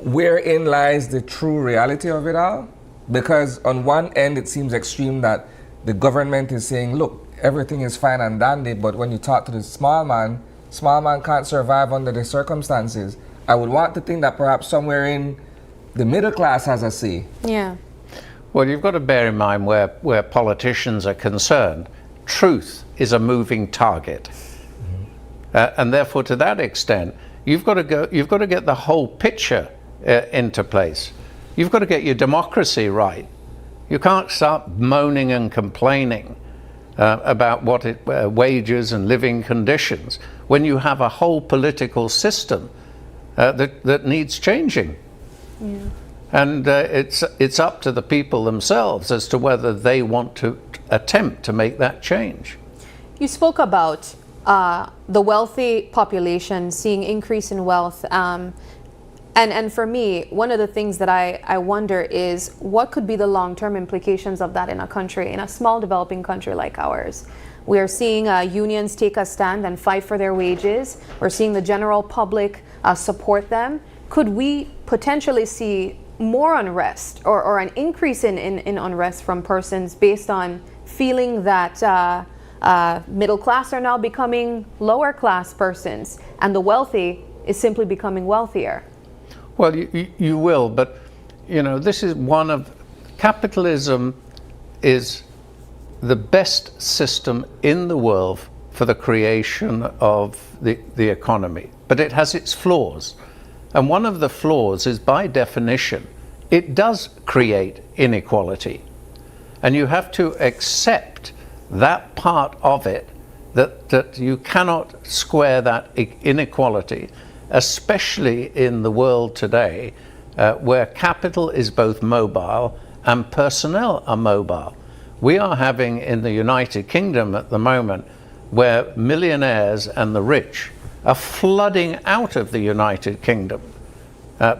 Speaker 4: wherein lies the true reality of it all, because on one end it seems extreme that the government is saying, look, everything is fine and dandy, but when you talk to the small man can't survive under the circumstances. I would want to think that perhaps somewhere in the middle class has a say.
Speaker 3: Yeah.
Speaker 18: Well, you've got to bear in mind where politicians are concerned, truth is a moving target. And therefore, to that extent, you've got to get the whole picture into place. You've got to get your democracy right. You can't start moaning and complaining about wages and living conditions when you have a whole political system that needs changing.
Speaker 3: Yeah.
Speaker 18: And it's up to the people themselves as to whether they want to attempt to make that change.
Speaker 3: You spoke about the wealthy population seeing increase in wealth. And for me, one of the things that I wonder is what could be the long-term implications of that in a country, in a small developing country like ours. We are seeing unions take a stand and fight for their wages. We're seeing the general public support them. Could we potentially see more unrest or an increase in unrest from persons based on feeling that middle class are now becoming lower class persons and the wealthy is simply becoming wealthier?
Speaker 18: Well, you will, but this is one of capitalism is the best system in the world for the creation of the economy, but it has its flaws. And one of the flaws is, by definition, it does create inequality. And you have to accept that part of it, that you cannot square that inequality, especially in the world today, where capital is both mobile and personnel are mobile. we are having in the United Kingdom at the moment where millionaires and the rich are flooding out of the United Kingdom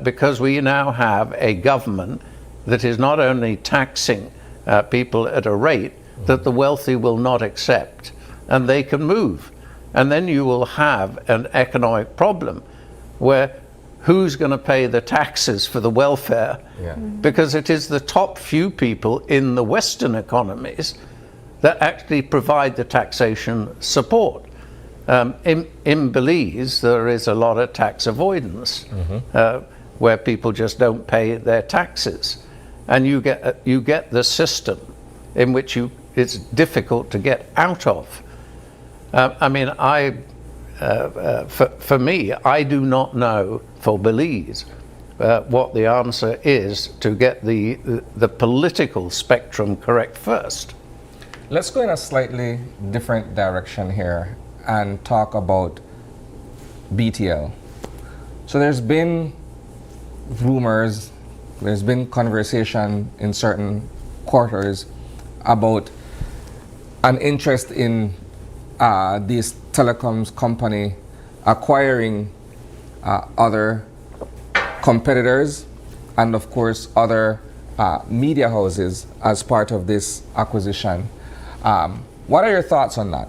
Speaker 18: because we now have a government that is not only taxing people at a rate that the wealthy will not accept, and they can move. And then you will have an economic problem where who's going to pay the taxes for the welfare? Because it is the top few people in the Western economies that actually provide the taxation support. In Belize, there is a lot of tax avoidance where people just don't pay their taxes. And you get the system in which it's difficult to get out of. I mean, for me, I do not know for Belize what the answer is to get the political spectrum correct first.
Speaker 4: Let's go in a slightly different direction here and talk about BTL. So there's been rumors, there's been conversation in certain quarters about an interest in this telecoms company acquiring other competitors and of course other media houses as part of this acquisition. What are your thoughts on that?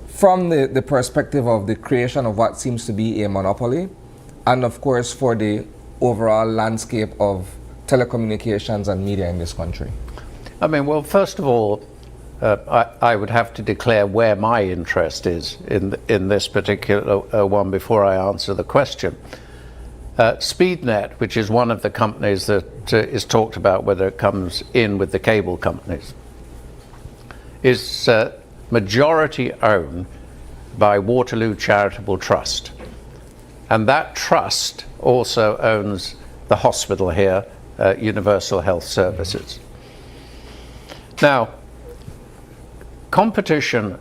Speaker 4: From the perspective of the creation of what seems to be a monopoly, and of course for the overall landscape of telecommunications and media in this country?
Speaker 18: I mean, well, first of all, I would have to declare where my interest is in this particular one before I answer the question. SpeedNet, which is one of the companies that is talked about whether it comes in with the cable companies, is majority owned by Waterloo Charitable Trust. And that trust also owns the hospital here, Universal Health Services. Now, competition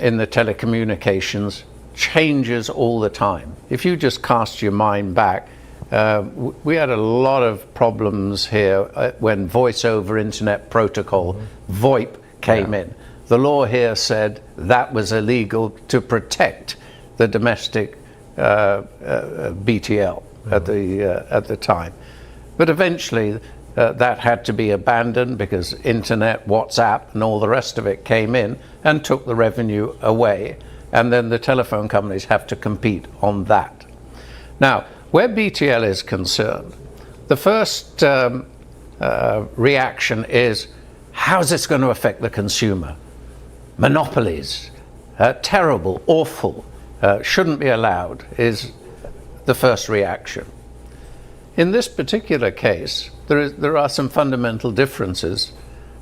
Speaker 18: in the telecommunications changes all the time. If you just cast your mind back, we had a lot of problems here when Voice over Internet Protocol, VoIP, came in. The law here said that was illegal to protect the domestic BTL at the time. But eventually that had to be abandoned because internet, WhatsApp and all the rest of it came in and took the revenue away. And then the telephone companies have to compete on that. Now, where BTL is concerned, the first reaction is, how's this going to affect the consumer? Monopolies, terrible, awful, shouldn't be allowed, is the first reaction. In this particular case, there are some fundamental differences.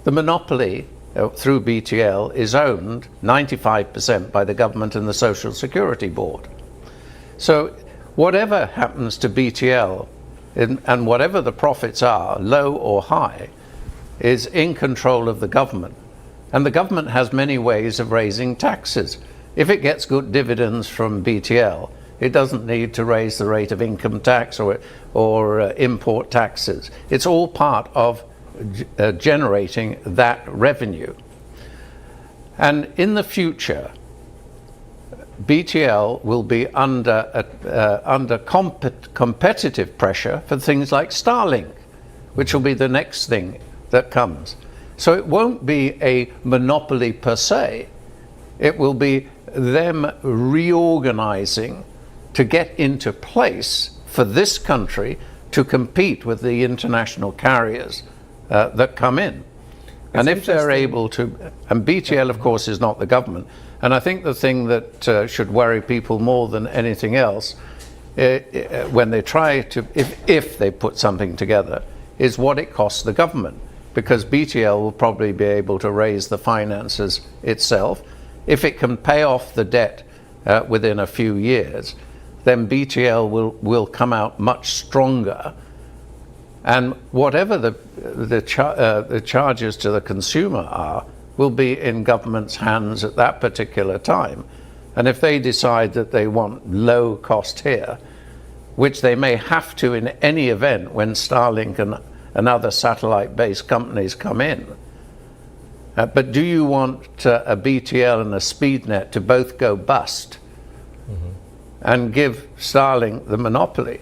Speaker 18: The monopoly through BTL is owned 95% by the government and the Social Security Board. So whatever happens to BTL and whatever the profits are, low or high, is in control of the government. And the government has many ways of raising taxes. If it gets good dividends from BTL, it doesn't need to raise the rate of income tax or import taxes. It's all part of generating that revenue. And in the future, BTL will be under competitive pressure for things like Starlink, which will be the next thing that comes. So it won't be a monopoly per se. It will be them reorganizing to get into place for this country to compete with the international carriers that come in. And if they're able to, and BTL of course is not the government, and I think the thing that should worry people more than anything else when they try to, if they put something together, is what it costs the government, because BTL will probably be able to raise the finances itself. If it can pay off the debt within a few years, then BTL will come out much stronger. And whatever the charges to the consumer are, will be in government's hands at that particular time. And if they decide that they want low cost here, which they may have to in any event when Starlink and other satellite-based companies come in, But do you want a BTL and a SpeedNet to both go bust and give Starlink the monopoly?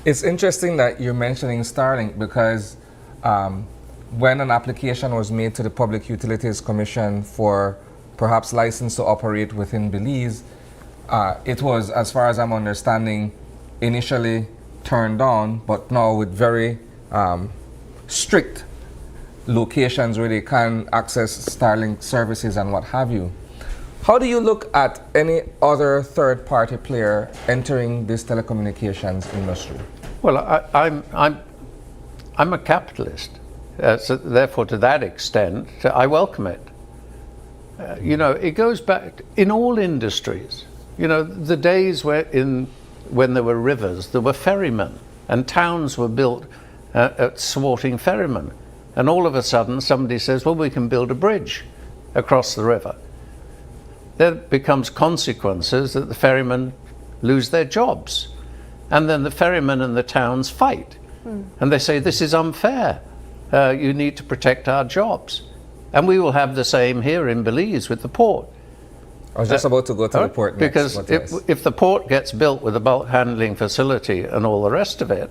Speaker 4: It's interesting that you're mentioning Starlink because when an application was made to the Public Utilities Commission for perhaps license to operate within Belize, it was, as far as I'm understanding, initially turned on, but now with very strict locations where they can access Starlink services and what have you. How do you look at any other third-party player entering this telecommunications industry?
Speaker 18: Well, I'm a capitalist, so therefore, to that extent, I welcome it. You know, it goes back in all industries. You know, the days when there were rivers, there were ferrymen, and towns were built at thwarting ferrymen. And all of a sudden, somebody says, well, we can build a bridge across the river. There becomes consequences that the ferrymen lose their jobs. And then the ferrymen and the towns fight. And they say, this is unfair. You need to protect our jobs. And we will have the same here in Belize with the port.
Speaker 4: I was just about to go to the port next.
Speaker 18: Because if the port gets built with a bulk handling facility and all the rest of it,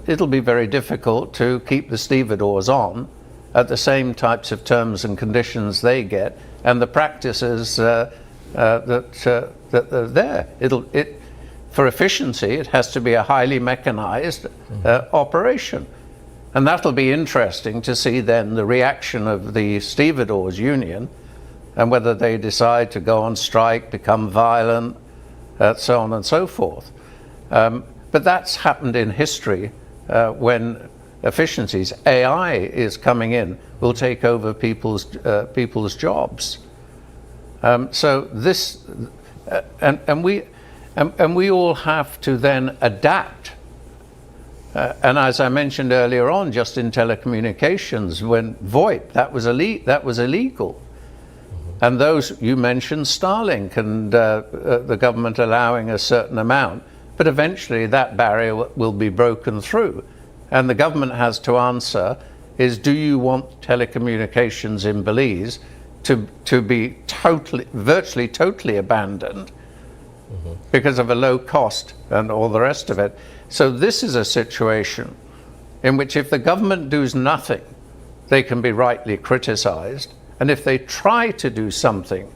Speaker 18: it'll be very difficult to keep the stevedores on at the same types of terms and conditions they get, and the practices that are there. For efficiency, it has to be a highly mechanized operation. And that'll be interesting to see then the reaction of the stevedores union and whether they decide to go on strike, become violent, so on and so forth. But that's happened in history when efficiencies, AI is coming in, will take over people's jobs. So this, and we all have to then adapt. And as I mentioned earlier on, just in telecommunications, when VoIP, that was illegal. And those, you mentioned Starlink and the government allowing a certain amount, but eventually that barrier will be broken through. And the government has to answer is, do you want telecommunications in Belize to be virtually totally abandoned because of a low cost and all the rest of it? So this is a situation in which if the government does nothing, they can be rightly criticized. And if they try to do something,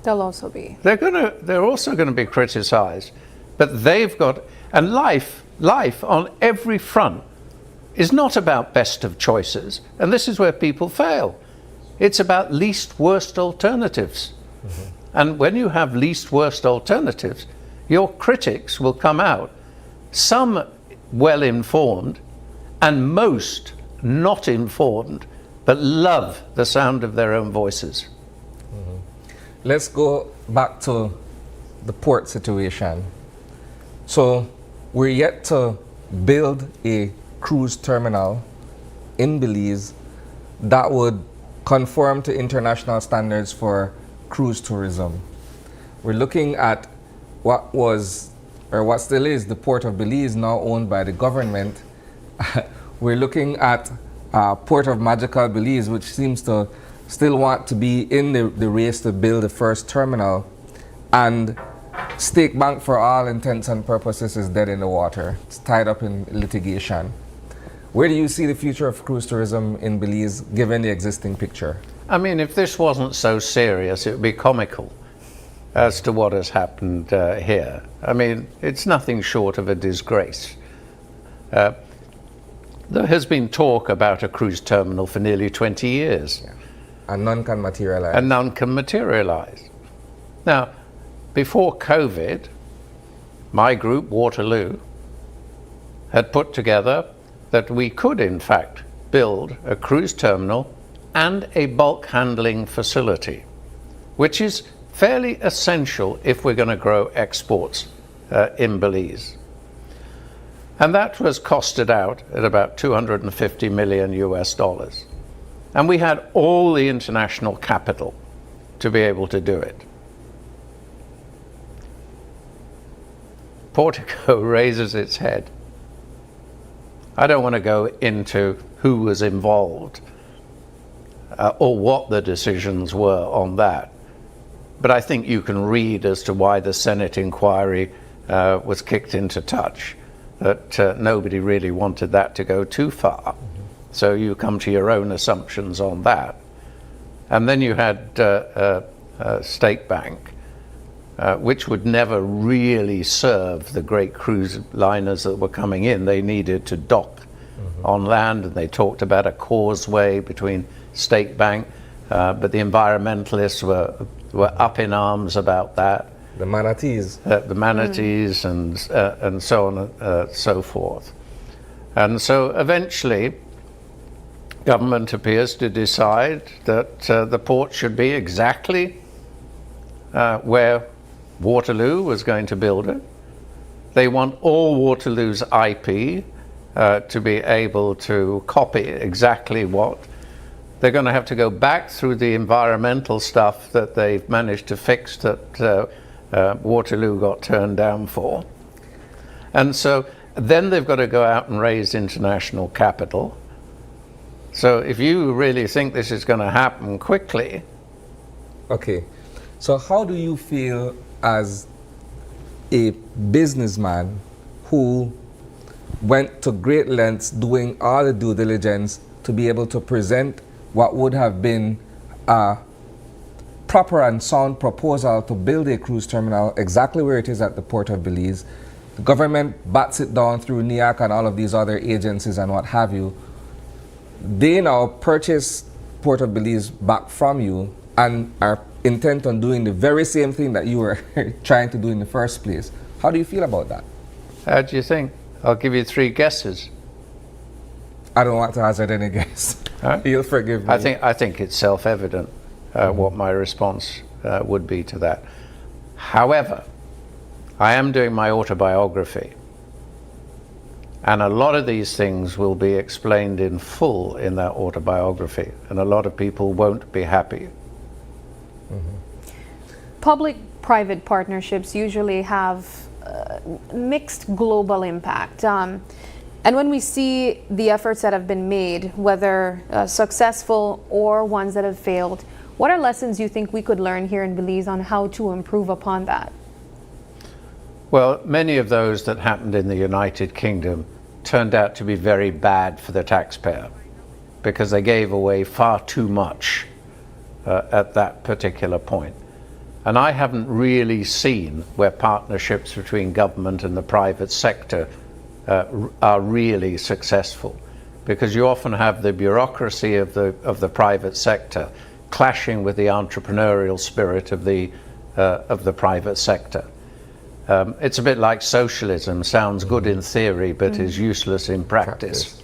Speaker 3: they'll also be.
Speaker 18: They're also going to be criticized. But they've got, and life on every front is not about best of choices. And this is where people fail. It's about least worst alternatives. And when you have least worst alternatives, your critics will come out, some well informed and most not informed, but love the sound of their own voices.
Speaker 4: Let's go back to the port situation. So we're yet to build a cruise terminal in Belize that would conform to international standards for cruise tourism. We're looking at what was, or what still is, the Port of Belize, now owned by the government. We're looking at Port of Magical Belize, which seems to still want to be in the race to build the first terminal. And Stake Bank, for all intents and purposes, is dead in the water. It's tied up in litigation. Where do you see the future of cruise tourism in Belize, given the existing picture?
Speaker 18: I mean, if this wasn't so serious, it would be comical as to what has happened here. I mean, it's nothing short of a disgrace. There has been talk about a cruise terminal for nearly 20 years.
Speaker 4: Yeah. And none can materialize.
Speaker 18: And none can materialize. Now, before COVID, my group, Waterloo, had put together that we could, in fact, build a cruise terminal and a bulk handling facility, which is fairly essential if we're going to grow exports in Belize. And that was costed out at about $250 million US. And we had all the international capital to be able to do it. Portico raises its head. I don't want to go into who was involved, or what the decisions were on that. But I think you can read as to why the Senate inquiry was kicked into touch, that nobody really wanted that to go too far. So you come to your own assumptions on that. And then you had State Bank, which would never really serve the great cruise liners that were coming in. They needed to dock on land, and they talked about a causeway between State Bank, but the environmentalists were up in arms about that.
Speaker 4: The manatees.
Speaker 18: The manatees and so on and so forth. And so eventually, government appears to decide that the port should be exactly where Waterloo was going to build it. They want all Waterloo's IP to be able to copy exactly what. They're going to have to go back through the environmental stuff that they've managed to fix that Waterloo got turned down for. And so then they've got to go out and raise international capital. So if you really think this is going to happen quickly.
Speaker 4: Okay, so how do you feel as a businessman who went to great lengths doing all the due diligence to be able to present what would have been a proper and sound proposal to build a cruise terminal exactly where it is at the Port of Belize? The government bats it down through NEAC and all of these other agencies and what have you. They now purchase Port of Belize back from you and are intent on doing the very same thing that you were trying to do in the first place. How do you feel about that?
Speaker 18: How do you think? I'll give you 3 guesses.
Speaker 4: I don't want to hazard any guess.
Speaker 18: Huh?
Speaker 4: You'll forgive me.
Speaker 18: I think it's self-evident what my response would be to that. However, I am doing my autobiography, and a lot of these things will be explained in full in that autobiography, and a lot of people won't be happy.
Speaker 3: Public-private partnerships usually have mixed global impact. And when we see the efforts that have been made, whether successful or ones that have failed, what are lessons you think we could learn here in Belize on how to improve upon that?
Speaker 18: Well, many of those that happened in the United Kingdom turned out to be very bad for the taxpayer because they gave away far too much at that particular point. And I haven't really seen where partnerships between government and the private sector are really successful, because you often have the bureaucracy of the private sector clashing with the entrepreneurial spirit of the private sector. It's a bit like socialism, sounds good in theory but is useless in practice.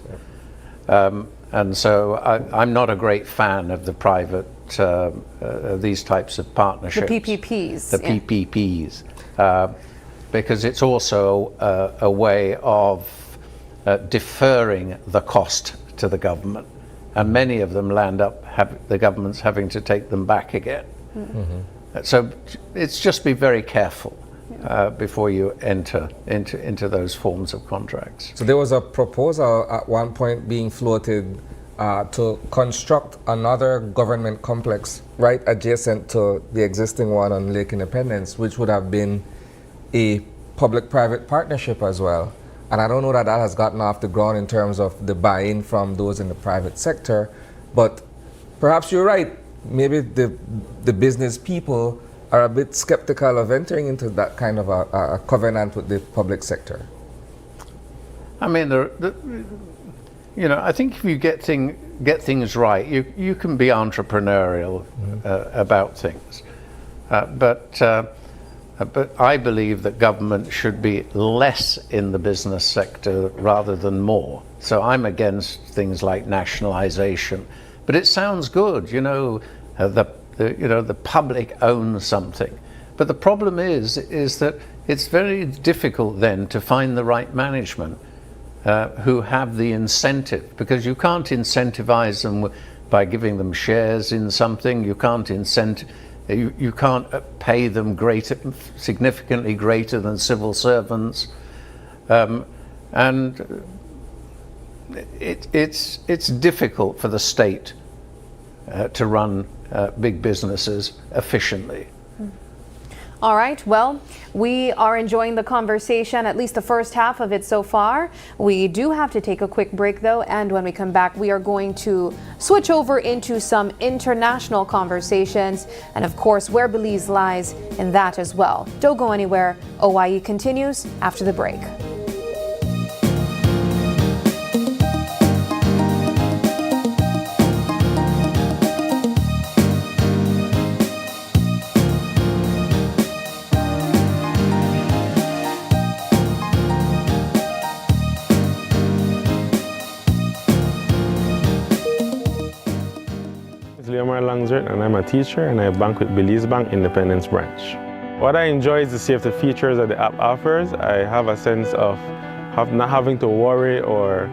Speaker 18: And so I'm not a great fan of the private, these types of partnerships.
Speaker 3: The PPPs.
Speaker 18: The PPPs. Because it's also a way of deferring the cost to the government. And many of them land up, the government's having to take them back again. So it's just be very careful before you enter into those forms of contracts.
Speaker 4: So there was a proposal at one point being floated to construct another government complex right adjacent to the existing one on Lake Independence, which would have been a public-private partnership as well. And I don't know that has gotten off the ground in terms of the buy-in from those in the private sector, but perhaps you're right. Maybe the business people are a bit skeptical of entering into that kind of a covenant with the public sector.
Speaker 18: I mean, I think if you get things right, you can be entrepreneurial about things, but I believe that government should be less in the business sector rather than more. So I'm against things like nationalization, but it sounds good, the public owns something. But the problem is that it's very difficult then to find the right management who have the incentive, because you can't incentivize them by giving them shares in something. You can't you can't pay them significantly greater than civil servants, and it's difficult for the state to run big businesses efficiently.
Speaker 3: All right, well, we are enjoying the conversation, at least the first half of it so far. We do have to take a quick break, though, and when we come back, we are going to switch over into some international conversations, and of course, where Belize lies in that as well. Don't go anywhere. OYE continues after the break.
Speaker 5: And I'm a teacher and I bank with Belize Bank Independence Branch. What I enjoy is the safety features that the app offers. I have a sense of not having to worry or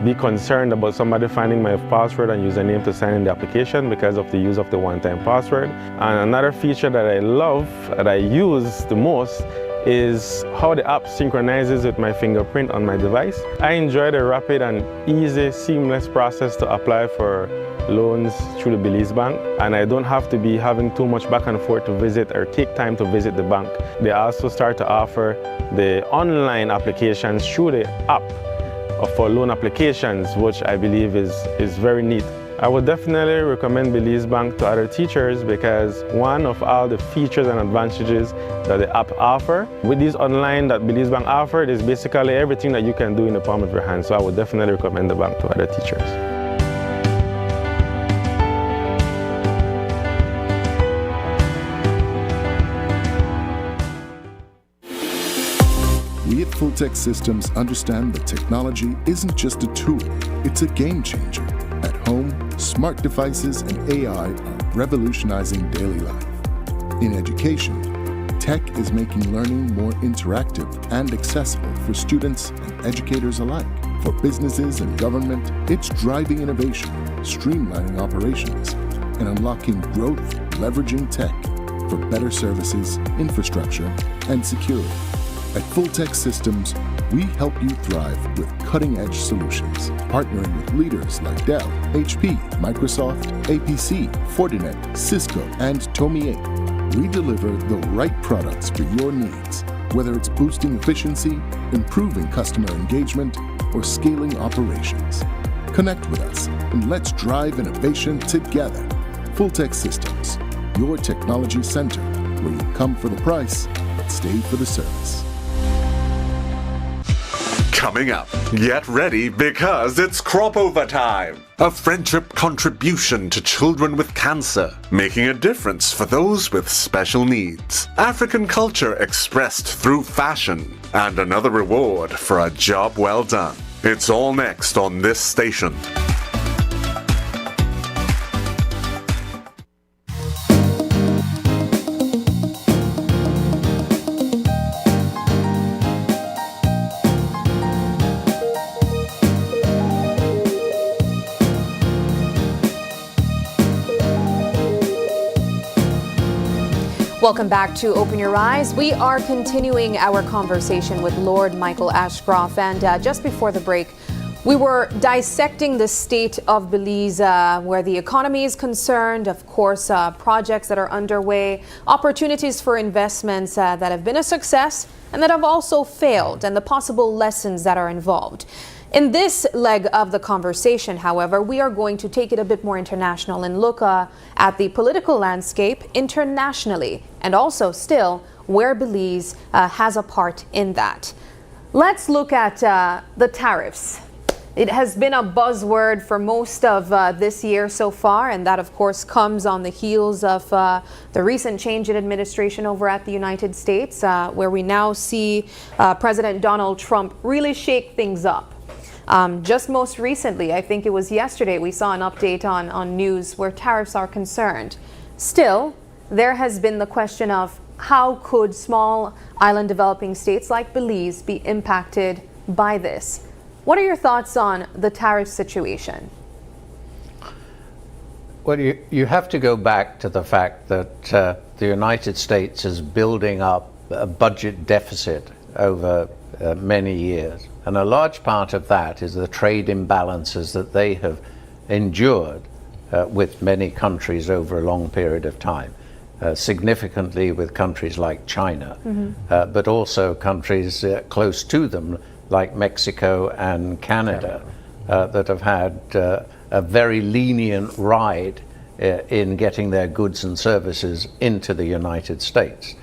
Speaker 5: be concerned about somebody finding my password and username to sign in the application because of the use of the one-time password. And another feature that I love, that I use the most, is how the app synchronizes with my fingerprint on my device. I enjoy the rapid and easy, seamless process to apply for loans through the Belize Bank, and I don't have to be having too much back and forth to visit or take time to visit the bank. They also start to offer the online applications through the app for loan applications, which I believe is very neat. I would definitely recommend Belize Bank to other teachers because one of all the features and advantages that the app offer with these online that Belize Bank offered is basically everything that you can do in the palm of your hand. So I would definitely recommend the bank to other teachers.
Speaker 19: We at Fulltech Systems understand that technology isn't just a tool, it's a game changer. At home, smart devices and AI are revolutionizing daily life. In education, tech is making learning more interactive and accessible for students and educators alike. For businesses and government, it's driving innovation, streamlining operations, and unlocking growth, leveraging tech for better services, infrastructure, and security. At Fulltech Systems, we help you thrive with cutting-edge solutions, partnering with leaders like Dell, HP, Microsoft, APC, Fortinet, Cisco, and Tomy 8. We deliver the right products for your needs, whether it's boosting efficiency, improving customer engagement, or scaling operations. Connect with us and let's drive innovation together. Fulltech Systems, your technology center, where you come for the price, but stay for the service.
Speaker 20: Coming up, get ready because it's crop over time. A friendship contribution to children with cancer, making a difference for those with special needs. African culture expressed through fashion, and another reward for a job well done. It's all next on this station.
Speaker 3: Welcome back to Open Your Eyes. We are continuing our conversation with Lord Michael Ashcroft, and just before the break, we were dissecting the state of Belize, where the economy is concerned, of course, projects that are underway, opportunities for investments that have been a success and that have also failed, and the possible lessons that are involved. In this leg of the conversation, however, we are going to take it a bit more international and look at the political landscape internationally, and also still where Belize has a part in that. Let's look at the tariffs. It has been a buzzword for most of this year so far, and that of course comes on the heels of the recent change in administration over at the United States, where we now see President Donald Trump really shake things up. Just most recently, I think it was yesterday, we saw an update on news where tariffs are concerned. Still, there has been the question of how could small island developing states like Belize be impacted by this? What are your thoughts on the tariff situation?
Speaker 18: Well, you have to go back to the fact that the United States is building up a budget deficit over many years. And a large part of that is the trade imbalances that they have endured with many countries over a long period of time. Significantly with countries like China, but also countries close to them like Mexico and Canada that have had a very lenient ride in getting their goods and services into the United States.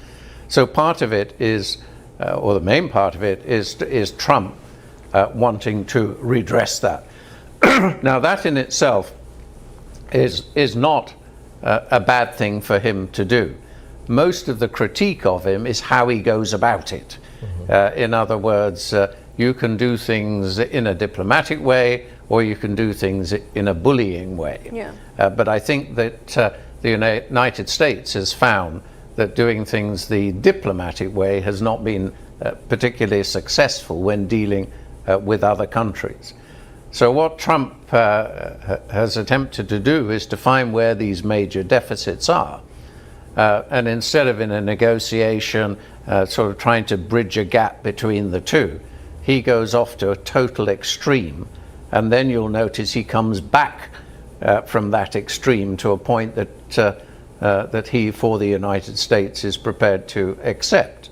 Speaker 18: So part of it is, or the main part of it is Trump wanting to redress that. Now that in itself is not a bad thing for him to do. Most of the critique of him is how he goes about it. In other words, you can do things in a diplomatic way, or you can do things in a bullying way.
Speaker 3: Yeah.
Speaker 18: But I think that the United States has found that doing things the diplomatic way has not been particularly successful when dealing with other countries. So what Trump has attempted to do is to find where these major deficits are. And instead of in a negotiation sort of trying to bridge a gap between the two, he goes off to a total extreme. And then you'll notice he comes back from that extreme to a point that he, for the United States, is prepared to accept.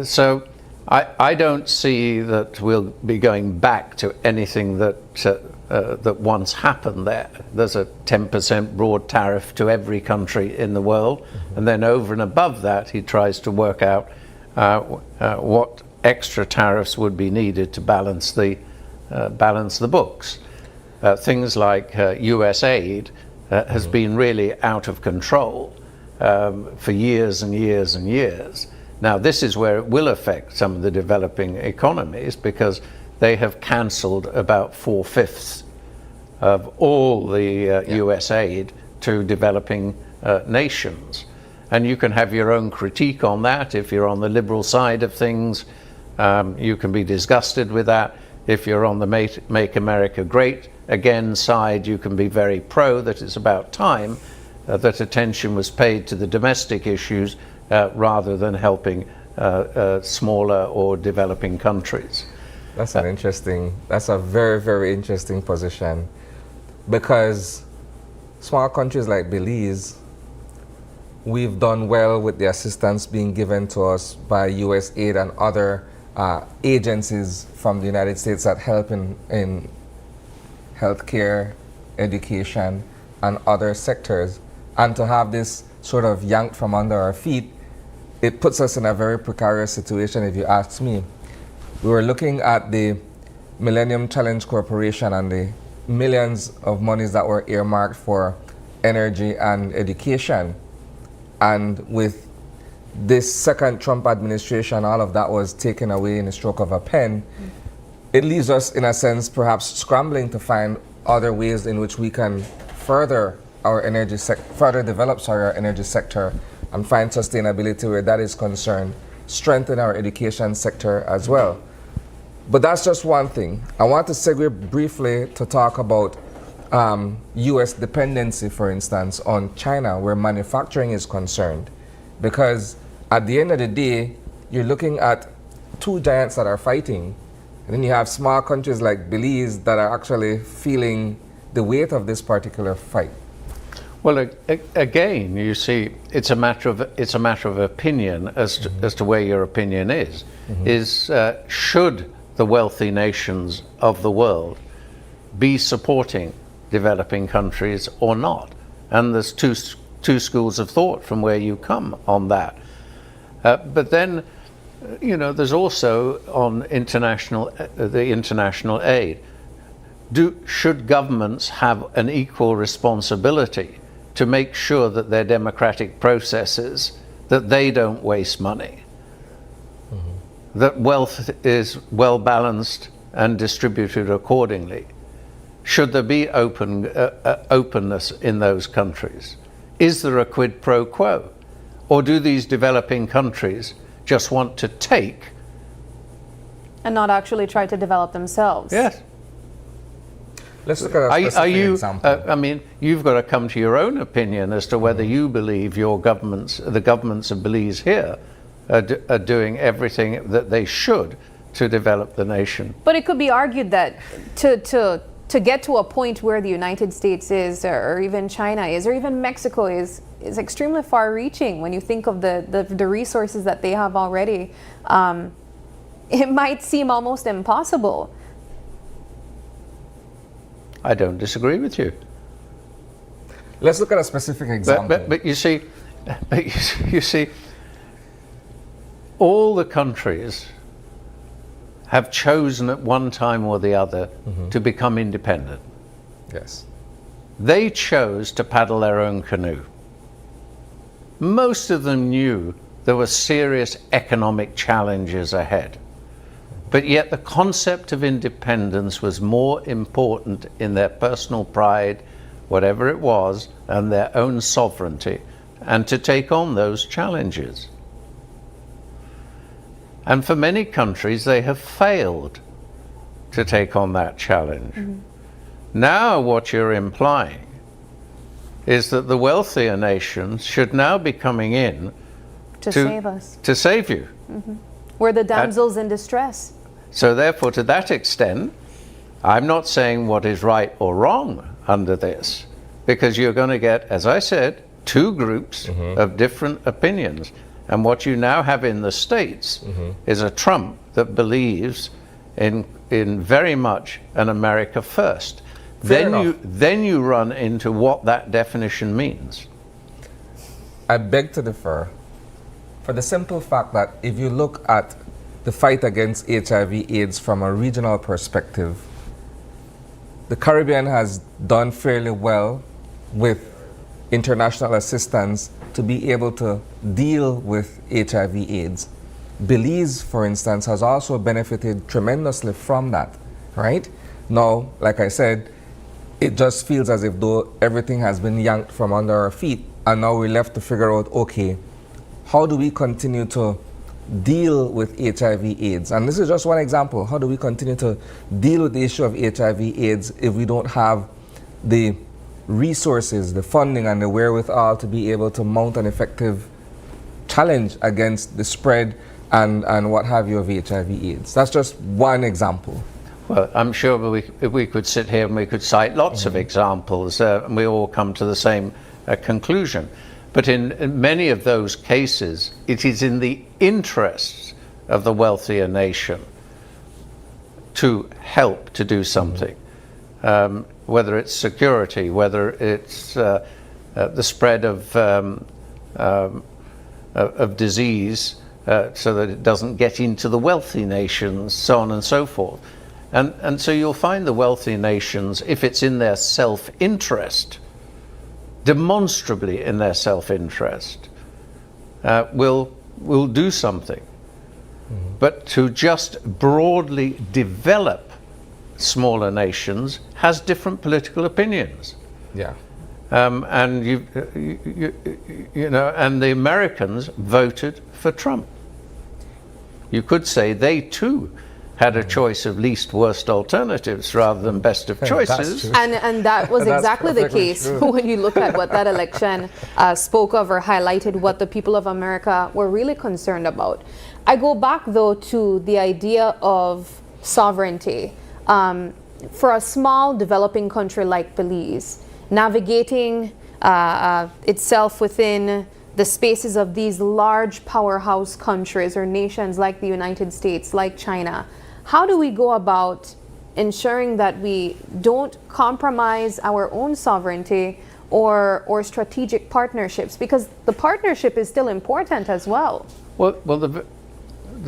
Speaker 18: So I don't see that we'll be going back to anything that once happened there. There's a 10% broad tariff to every country in the world, and then over and above that, he tries to work out what extra tariffs would be needed to balance the books. Things like US aid has been really out of control for years and years and years. Now, this is where it will affect some of the developing economies, because they have cancelled about 4/5 of all the US aid to developing nations. And you can have your own critique on that. If you're on the liberal side of things, you can be disgusted with that. If you're on the Make America Great Again side, you can be very pro that it's about time that attention was paid to the domestic issues rather than helping smaller or developing countries.
Speaker 4: That's that's a very, very interesting position, because small countries like Belize, we've done well with the assistance being given to us by US aid and other agencies from the United States that help in healthcare, education, and other sectors. And to have this sort of yanked from under our feet, it puts us in a very precarious situation, if you ask me. We were looking at the Millennium Challenge Corporation and the millions of monies that were earmarked for energy and education. And with this second Trump administration, all of that was taken away in a stroke of a pen. It leaves us, in a sense, perhaps scrambling to find other ways in which we can further our develop our energy sector and find sustainability where that is concerned, strengthen our education sector as well. But that's just one thing. I want to segue briefly to talk about US dependency, for instance, on China, where manufacturing is concerned. Because at the end of the day, you're looking at two giants that are fighting, and then you have small countries like Belize that are actually feeling the weight of this particular fight.
Speaker 18: Well, again, you see, it's a matter of opinion as to where your opinion is. Should the wealthy nations of the world be supporting developing countries or not? And there's two schools of thought from where you come on that. But then, there's also on the international aid. Should governments have an equal responsibility to make sure that their democratic processes, that they don't waste money, that wealth is well balanced and distributed accordingly? Should there be openness in those countries? Is there a quid pro quo? Or do these developing countries just want to take
Speaker 3: and not actually try to develop themselves?
Speaker 18: Yes.
Speaker 4: Let's look at a specific example.
Speaker 18: You've got to come to your own opinion as to whether you believe the governments of Belize here are doing everything that they should to develop the nation.
Speaker 3: But it could be argued that to to get to a point where the United States is, or even China is, or even Mexico is extremely far-reaching when you think of the resources that they have already. It might seem almost impossible.
Speaker 18: I don't disagree with you.
Speaker 4: Let's look at a specific example.
Speaker 18: But you see, you see, all the countries have chosen at one time or the other to become independent.
Speaker 4: Yes.
Speaker 18: They chose to paddle their own canoe. Most of them knew there were serious economic challenges ahead. But yet the concept of independence was more important in their personal pride, whatever it was, and their own sovereignty, and to take on those challenges. And for many countries, they have failed to take on that challenge. Now what you're implying is that the wealthier nations should now be coming in
Speaker 3: to save us.
Speaker 18: To save you.
Speaker 3: We're the damsels in distress.
Speaker 18: So therefore, to that extent, I'm not saying what is right or wrong under this, because you're going to get, as I said, two groups of different opinions. And what you now have in the States is a Trump that believes in very much an America first. Then you run into what that definition means.
Speaker 4: I beg to differ, for the simple fact that if you look at the fight against HIV/AIDS from a regional perspective, the Caribbean has done fairly well with international assistance to be able to deal with HIV/AIDS. Belize, for instance, has also benefited tremendously from that, right? Now, like I said, it just feels as if though everything has been yanked from under our feet, and now we're left to figure out, okay, how do we continue to deal with HIV/AIDS? And this is just one example. How do we continue to deal with the issue of HIV/AIDS if we don't have the resources, the funding, and the wherewithal to be able to mount an effective challenge against the spread and what have you of HIV/AIDS? That's just one example.
Speaker 18: Well, I'm sure we could sit here and we could cite lots of examples, and we all come to the same conclusion. But in many of those cases, it is in the interests of the wealthier nation to help to do something, whether it's security, whether it's the spread of disease so that it doesn't get into the wealthy nations, so on and so forth. And so you'll find the wealthy nations, if it's in their self-interest, demonstrably in their self-interest, will do something. But to just broadly develop smaller nations has different political opinions.
Speaker 4: Yeah.
Speaker 18: And you know, and the Americans voted for Trump. You could say they too had a choice of least worst alternatives rather than best of choices.
Speaker 3: And that was exactly the case when you look at what that election spoke of or highlighted what the people of America were really concerned about. I go back though to the idea of sovereignty. For a small developing country like Belize, navigating itself within the spaces of these large powerhouse countries or nations like the United States, like China, how do we go about ensuring that we don't compromise our own sovereignty or strategic partnerships? Because the partnership is still important as well.
Speaker 18: Well, the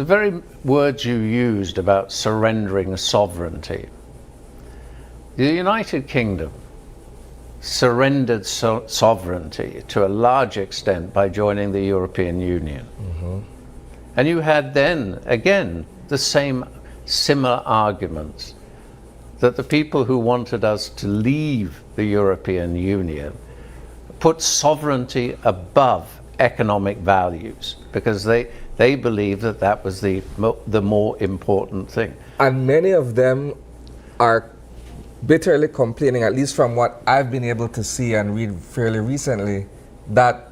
Speaker 18: very words you used about surrendering sovereignty, the United Kingdom surrendered sovereignty to a large extent by joining the European Union. And you had then, again, the similar arguments that the people who wanted us to leave the European Union put sovereignty above economic values because they believed that that was the more important thing.
Speaker 4: And many of them are bitterly complaining, at least from what I've been able to see and read fairly recently, that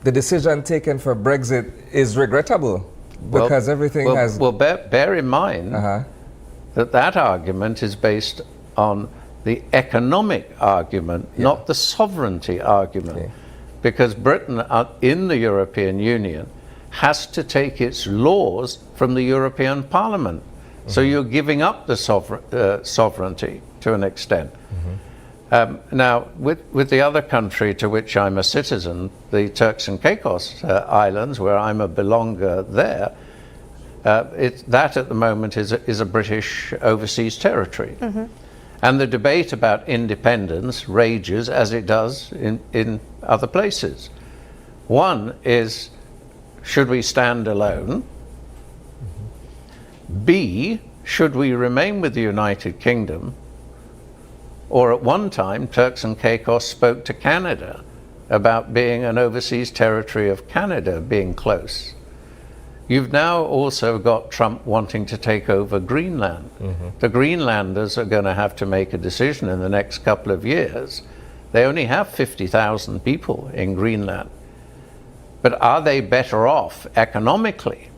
Speaker 4: the decision taken for Brexit is regrettable because everything has...
Speaker 18: Well, bear in mind that argument is based on the economic argument, not the sovereignty argument, because Britain in the European Union has to take its laws from the European Parliament. So you're giving up the sovereignty to an extent. Now, with the other country to which I'm a citizen, the Turks and Caicos Islands, where I'm a belonger there, that at the moment is a British overseas territory. And the debate about independence rages as it does in other places. One is, should we stand alone? B, should we remain with the United Kingdom? Or at one time, Turks and Caicos spoke to Canada about being an overseas territory of Canada being close. You've now also got Trump wanting to take over Greenland. The Greenlanders are going to have to make a decision in the next couple of years. They only have 50,000 people in Greenland. But are they better off economically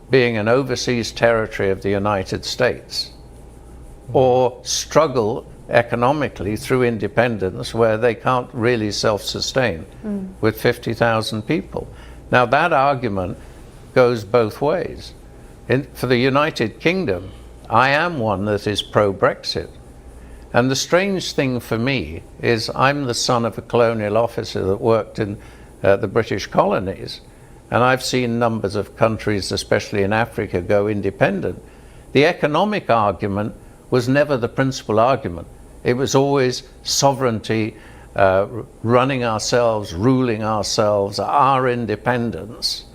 Speaker 18: being an overseas territory of the United States, or struggle economically through independence where they can't really self-sustain with 50,000 people? Now that argument goes both ways. For the United Kingdom, I am one that is pro-Brexit. And the strange thing for me is I'm the son of a colonial officer that worked in the British colonies, and I've seen numbers of countries, especially in Africa, go independent. The economic argument was never the principal argument. It was always sovereignty, running ourselves, ruling ourselves, our independence.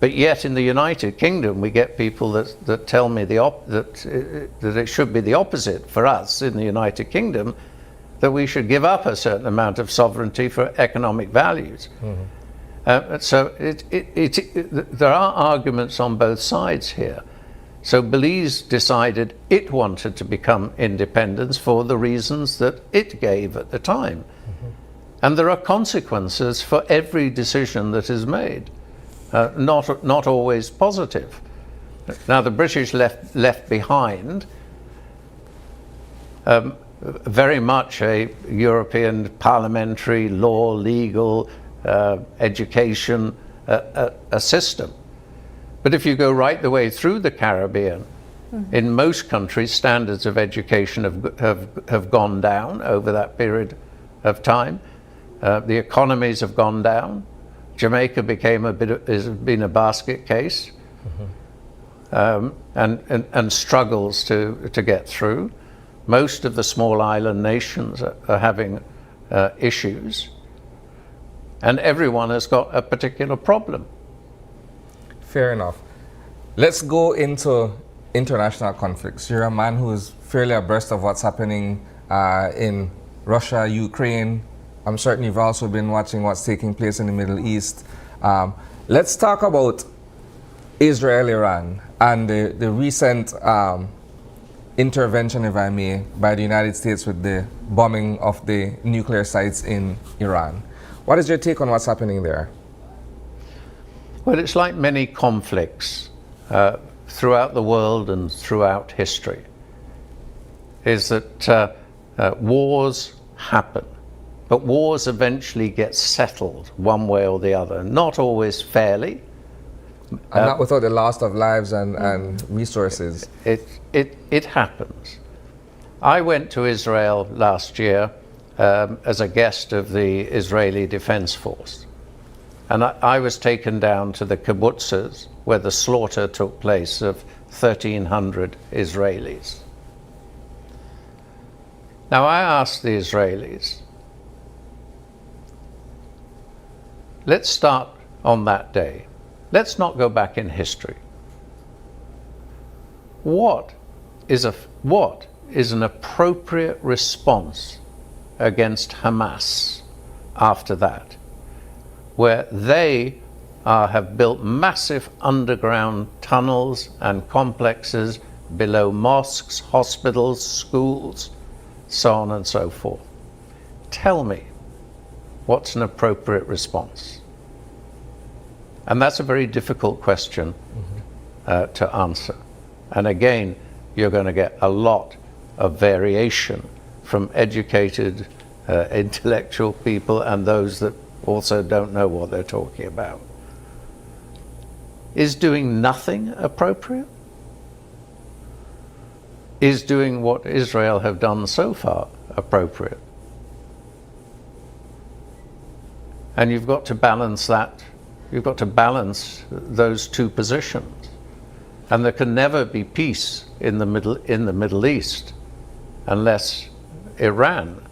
Speaker 18: But yet in the United Kingdom, we get people that tell me that it should be the opposite for us in the United Kingdom, that we should give up a certain amount of sovereignty for economic values. So there are arguments on both sides here. So Belize decided it wanted to become independent for the reasons that it gave at the time. And there are consequences for every decision that is made, not always positive. Now the British left behind very much a European parliamentary law, legal, education a system. But if you go right the way through the Caribbean, in most countries, standards of education have gone down over that period of time. The economies have gone down. Jamaica has been a basket case, and struggles to get through. Most of the small island nations are having issues, and everyone has got a particular problem.
Speaker 4: Fair enough. Let's go into international conflicts. You're a man who is fairly abreast of what's happening in Russia, Ukraine. I'm certain you've also been watching what's taking place in the Middle East. Let's talk about Israel, Iran, and the recent intervention, if I may, by the United States with the bombing of the nuclear sites in Iran. What is your take on what's happening there?
Speaker 18: Well, it's like many conflicts throughout the world and throughout history, is that wars happen, but wars eventually get settled one way or the other, not always fairly.
Speaker 4: And not without the loss of lives and resources.
Speaker 18: It happens. I went to Israel last year as a guest of the Israeli Defense Force. And I was taken down to the kibbutzes where the slaughter took place of 1,300 Israelis. Now I asked the Israelis, let's start on that day. Let's not go back in history. What is an appropriate response against Hamas after that, where they have built massive underground tunnels and complexes below mosques, hospitals, schools, so on and so forth? Tell me, what's an appropriate response? And that's a very difficult question to answer. And again, you're going to get a lot of variation from educated, intellectual people and those that also don't know what they're talking about. Is doing nothing appropriate? Is doing what Israel have done so far appropriate? And you've got to balance that. You've got to balance those two positions. And there can never be peace in the Middle East unless Iran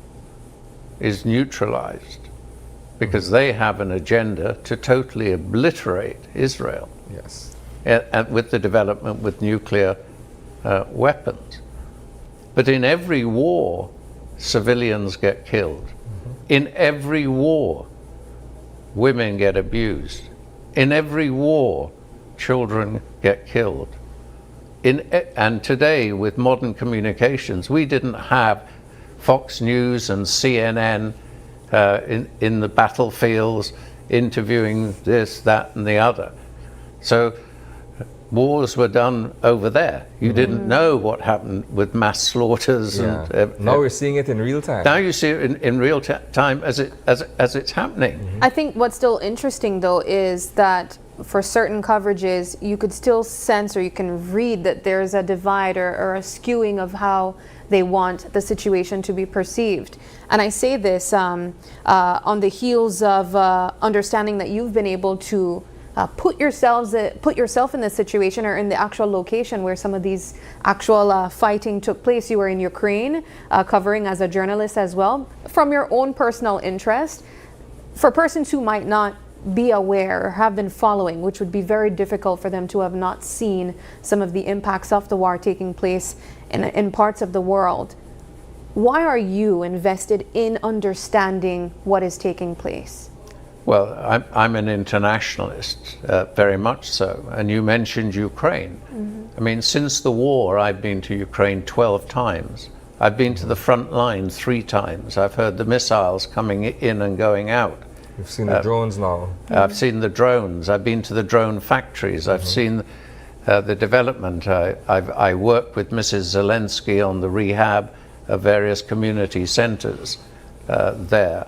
Speaker 18: is neutralized, because they have an agenda to totally obliterate Israel.
Speaker 21: Yes.
Speaker 18: And with the development with nuclear weapons. But in every war, civilians get killed. In every war, women get abused. In every war, children get killed. And today, with modern communications, we didn't have Fox News and CNN in the battlefields interviewing this, that, and the other. So wars were done over there. You didn't know what happened with mass slaughters.
Speaker 21: Yeah.
Speaker 18: And
Speaker 21: now we're seeing it in real time.
Speaker 18: Now you see it in real time as it's happening.
Speaker 3: I think what's still interesting, though, is that for certain coverages, you could still sense, or you can read, that there's a divide or a skewing of how they want the situation to be perceived. And I say this on the heels of understanding that you've been able to put yourself in this situation, or in the actual location where some of these actual fighting took place. You were in Ukraine, covering as a journalist as well, from your own personal interest. For persons who might not be aware or have been following, which would be very difficult for them to have not seen some of the impacts of the war taking place in parts of the world, why are you invested in understanding what is taking place?
Speaker 18: Well, I'm an internationalist, very much so. And you mentioned Ukraine. I mean, since the war, I've been to Ukraine 12 times. I've been to the front line 3 times. I've heard the missiles coming in and going out.
Speaker 21: You've seen the drones now.
Speaker 18: I've seen the drones. I've been to the drone factories. I've seen the development. I worked with Mrs. Zelensky on the rehab of various community centers there.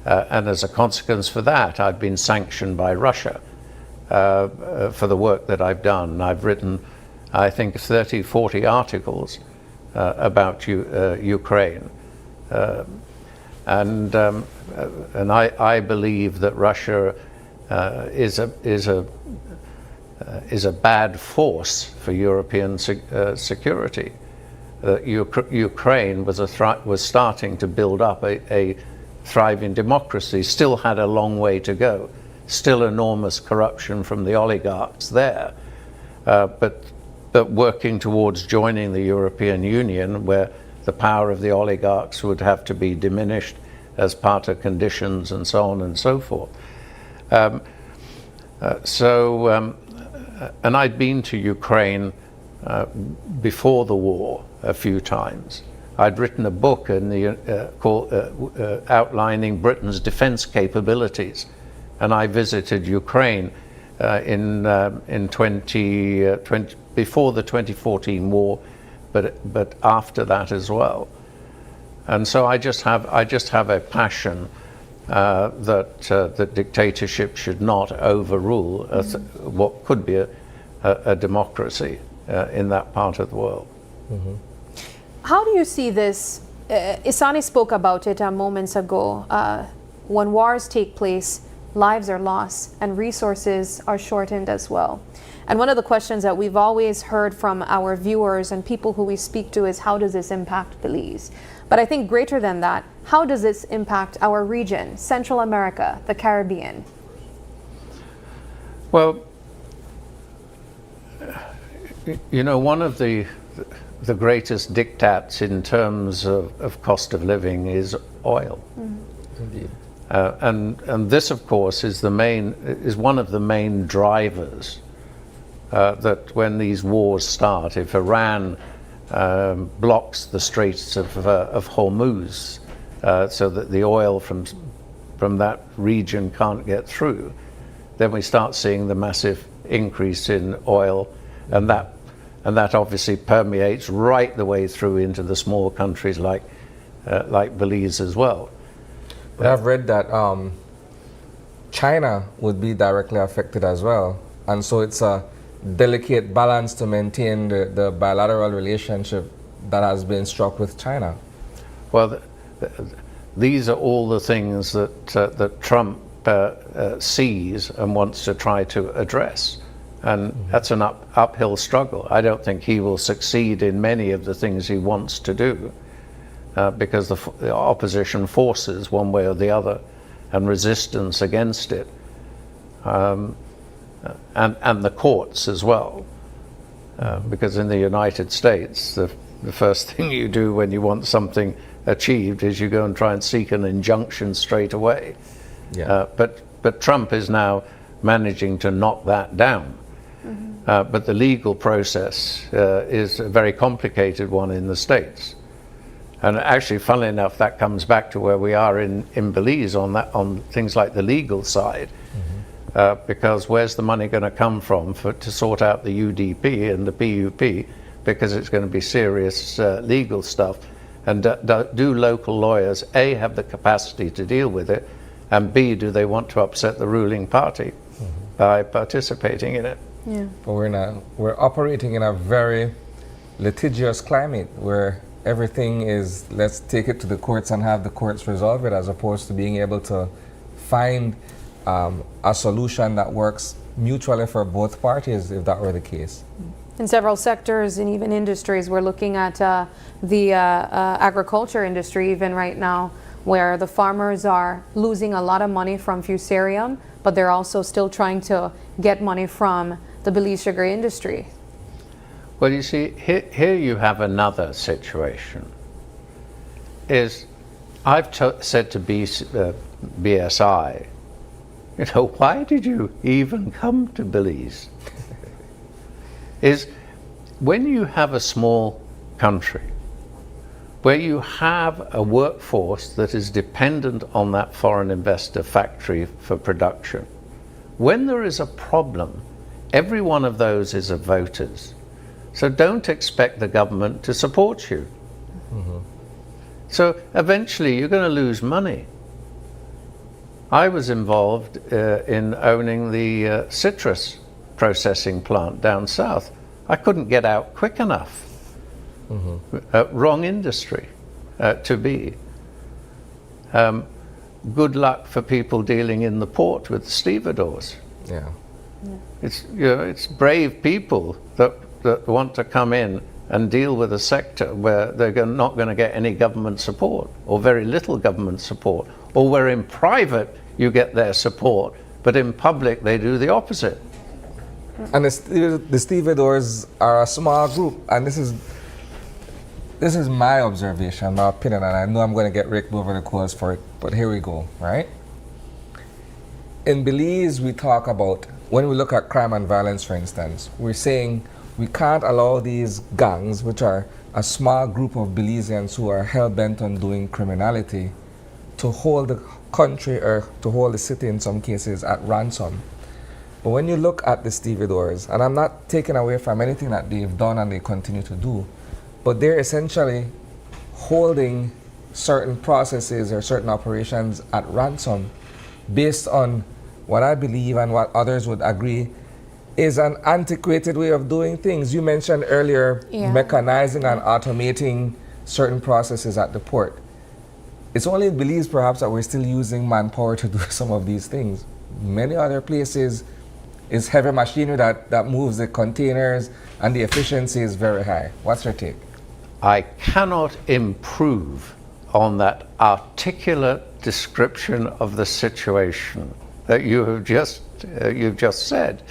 Speaker 18: And as a consequence for that, I've been sanctioned by Russia for the work that I've done. I've written, I think, 30, 40 articles about Ukraine. And I believe that Russia is a bad force for European security. Ukraine was starting to build up a thriving democracy, still had a long way to go, still enormous corruption from the oligarchs there, but working towards joining the European Union, where the power of the oligarchs would have to be diminished as part of conditions and so on and so forth. And I'd been to Ukraine before the war a few times. I'd written a book called outlining Britain's defense capabilities, and I visited Ukraine before the 2014 war, but after that as well. And so I just have a passion that dictatorship should not overrule what could be a democracy in that part of the world.
Speaker 3: How do you see this? Isani spoke about it moments ago. When wars take place, lives are lost and resources are shortened as well. And one of the questions that we've always heard from our viewers and people who we speak to is, how does this impact Belize? But I think greater than that, how does this impact our region, Central America, the Caribbean?
Speaker 18: Well, you know, one of the greatest diktats in terms of cost of living is oil.
Speaker 21: Indeed.
Speaker 18: And this, of course, is one of the main drivers that when these wars start, if Iran blocks the Straits of Hormuz so that the oil from that region can't get through, then we start seeing the massive increase in oil, and And that obviously permeates right the way through into the small countries like Belize as well.
Speaker 21: But I've read that China would be directly affected as well. And so it's a delicate balance to maintain the bilateral relationship that has been struck with China.
Speaker 18: Well, these are all the things that Trump sees and wants to try to address. And that's an uphill struggle. I don't think he will succeed in many of the things he wants to do because the opposition forces one way or the other and resistance against it. And the courts as well. Because in the United States, the first thing you do when you want something achieved is you go and try and seek an injunction straight away.
Speaker 21: Yeah.
Speaker 18: But Trump is now managing to knock that down. But the legal process is a very complicated one in the States. And actually, funnily enough, that comes back to where we are in Belize on things like the legal side. Because where's the money going to come from to sort out the UDP and the PUP? Because it's going to be serious legal stuff. And do local lawyers, A, have the capacity to deal with it, and B, do they want to upset the ruling party by participating in it?
Speaker 3: Yeah.
Speaker 21: But we're operating in a very litigious climate where everything is, let's take it to the courts and have the courts resolve it, as opposed to being able to find a solution that works mutually for both parties, if that were the case.
Speaker 3: In several sectors and even industries, we're looking at the agriculture industry even right now, where the farmers are losing a lot of money from fusarium, but they're also still trying to get money from the Belize sugar industry.
Speaker 18: Well, you see, here you have another situation. I've said to BSI, why did you even come to Belize? When you have a small country, where you have a workforce that is dependent on that foreign investor factory for production, when there is a problem, every one of those is of voters. So don't expect the government to support you. So eventually you're going to lose money. I was involved in owning the citrus processing plant down south. I couldn't get out quick enough. Wrong industry to be. Good luck for people dealing in the port with the stevedores.
Speaker 21: Yeah.
Speaker 18: It's brave people that want to come in and deal with a sector where they're not going to get any government support, or very little government support, or where in private you get their support, but in public they do the opposite.
Speaker 21: And the stevedores are a small group, and this is my observation, my opinion, and I know I'm going to get raked over the coals for it, but here we go, right? In Belize, we talk about, when we look at crime and violence, for instance, we're saying we can't allow these gangs, which are a small group of Belizeans who are hell-bent on doing criminality, to hold the country, or to hold the city in some cases, at ransom. But when you look at the stevedores, and I'm not taking away from anything that they've done and they continue to do, but they're essentially holding certain processes or certain operations at ransom based on what I believe and what others would agree is an antiquated way of doing things. You mentioned earlier mechanizing and automating certain processes at the port. It's only in Belize perhaps that we're still using manpower to do some of these things. Many other places it's heavy machinery that moves the containers, and the efficiency is very high. What's your take?
Speaker 18: I cannot improve on that articulate description of the situation that you've just said.